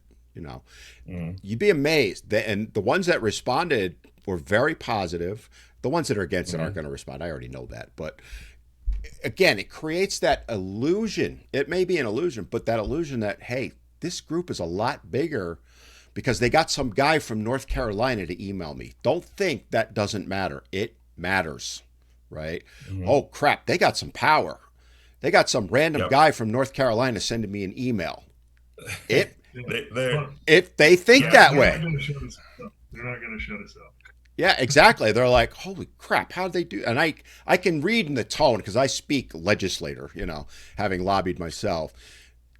You'd be amazed. And the ones that responded were very positive. The ones that are against it aren't going to respond. I already know that. But again, it creates that illusion. It may be an illusion, but that illusion that, hey, this group is a lot bigger because they got some guy from North Carolina to email me. Don't think that doesn't matter. It matters, right? Mm-hmm. Oh, crap. They got some power. They got some random guy from North Carolina sending me an email. If they think that way. They're not going to shut us up. Yeah, exactly. They're like, holy crap, how did they do? And I can read in the tone because I speak legislator, having lobbied myself.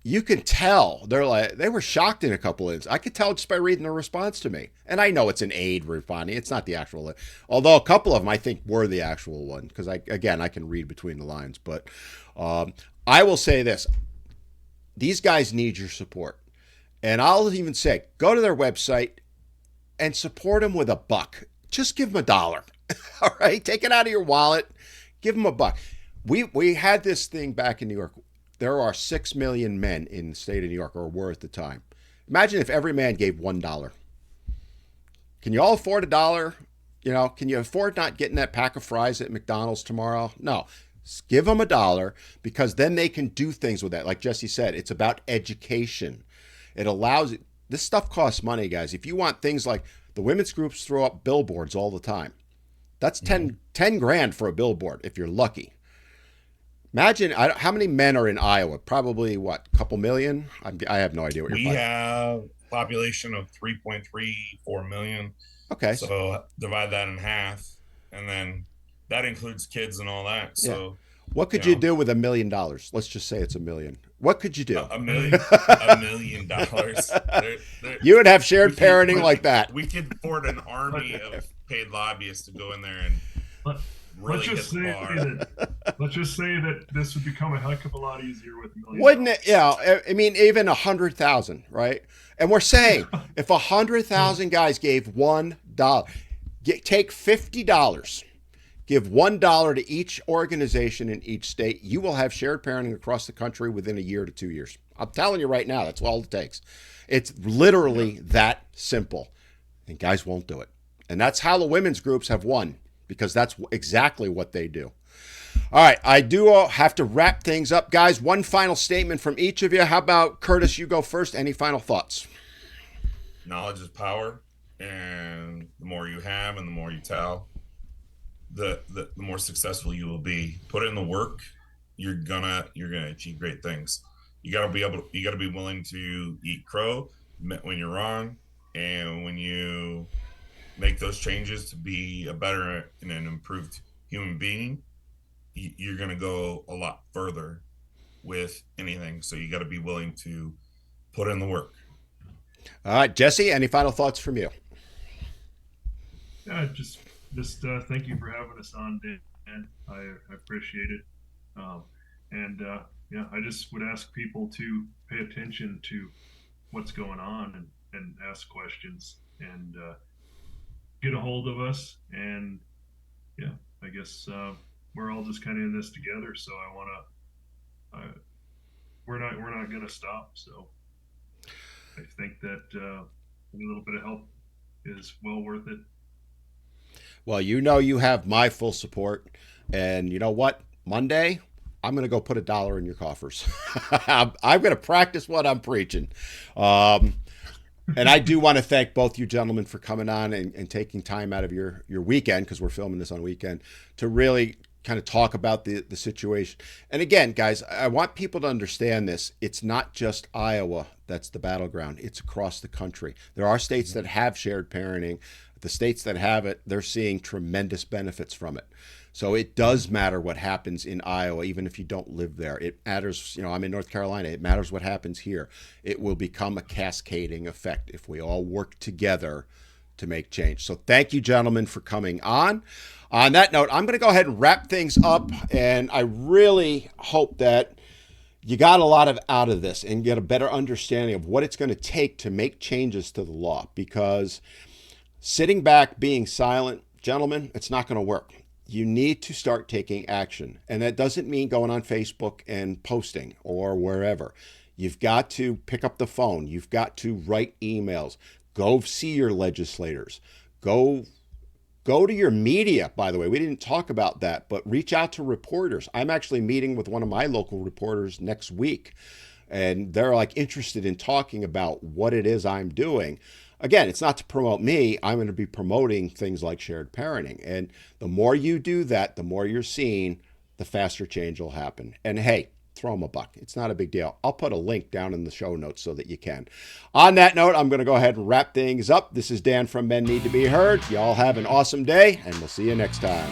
You can tell they were shocked in a couple of instances. I could tell just by reading their response to me. And I know it's an aide responding. It's not the actual, although a couple of them I think were the actual one because I can read between the lines. But I will say this. These guys need your support. And I'll even say, go to their website and support them with $1. Just give them $1. All right? Take it out of your wallet. Give them $1. We had this thing back in New York. There are 6 million men in the state of New York, or were at the time. Imagine if every man gave $1. Can you all afford $1? Can you afford not getting that pack of fries at McDonald's tomorrow? No. Give them $1 because then they can do things with that. Like Jesse said, it's about education. It allows it. This stuff costs money, guys. If you want things like the women's groups throw up billboards all the time. That's 10 grand for a billboard if you're lucky. Imagine how many men are in Iowa? Probably what, a couple million? I have no idea what we you're have a population of 3.34 million. Okay. So divide that in half, and then that includes kids and all that. So what could you do with $1 million? Let's just say it's $1 million. What could you do? $1 million. You would have shared parenting like that. We could afford an army of paid lobbyists to go in there and let's just say that this would become a heck of a lot easier with $1 million. Wouldn't it? Yeah. I mean, even 100,000, right? And we're saying if 100,000 guys gave $1, take $50. Give $1 to each organization in each state. You will have shared parenting across the country within a year to 2 years. I'm telling you right now, that's all it takes. It's literally that simple. And guys won't do it. And that's how the women's groups have won, because that's exactly what they do. All right, I do have to wrap things up. Guys, one final statement from each of you. How about Kurtis, you go first. Any final thoughts? Knowledge is power, and the more you have and the more you tell, the more successful you will be. Put in the work, you're gonna achieve great things. You gotta be willing to eat crow when you're wrong, and when you make those changes to be a better and an improved human being, you're gonna go a lot further with anything. So you got to be willing to put in the work. All right, Jesse, any final thoughts from you? Yeah, just thank you for having us on, Dan. I appreciate it. I just would ask people to pay attention to what's going on and ask questions and get a hold of us. And I guess we're all just kind of in this together. So we're not going to stop. So I think that a little bit of help is well worth it. Well, you have my full support. And you know what? Monday, I'm going to go put $1 in your coffers. I'm going to practice what I'm preaching. And I do want to thank both you gentlemen for coming on and taking time out of your weekend, because we're filming this on weekend, to really kind of talk about the situation. And again, guys, I want people to understand this. It's not just Iowa that's the battleground. It's across the country. There are states that have shared parenting. The states that have it, they're seeing tremendous benefits from it. So it does matter what happens in Iowa, even if you don't live there. It matters, I'm in North Carolina. It matters what happens here. It will become a cascading effect if we all work together to make change. So thank you, gentlemen, for coming on. On that note, I'm going to go ahead and wrap things up. And I really hope that you got a lot out of this and get a better understanding of what it's going to take to make changes to the law. Because sitting back, being silent, gentlemen, it's not going to work. You need to start taking action. And that doesn't mean going on Facebook and posting or wherever. You've got to pick up the phone. You've got to write emails. Go see your legislators. Go to your media, by the way. We didn't talk about that, but reach out to reporters. I'm actually meeting with one of my local reporters next week, and they're interested in talking about what it is I'm doing. Again, it's not to promote me. I'm going to be promoting things like shared parenting. And the more you do that, the more you're seen, the faster change will happen. And hey, throw them a buck. It's not a big deal. I'll put a link down in the show notes so that you can. On that note, I'm going to go ahead and wrap things up. This is Dan from Men Need to Be Heard. Y'all have an awesome day, and we'll see you next time.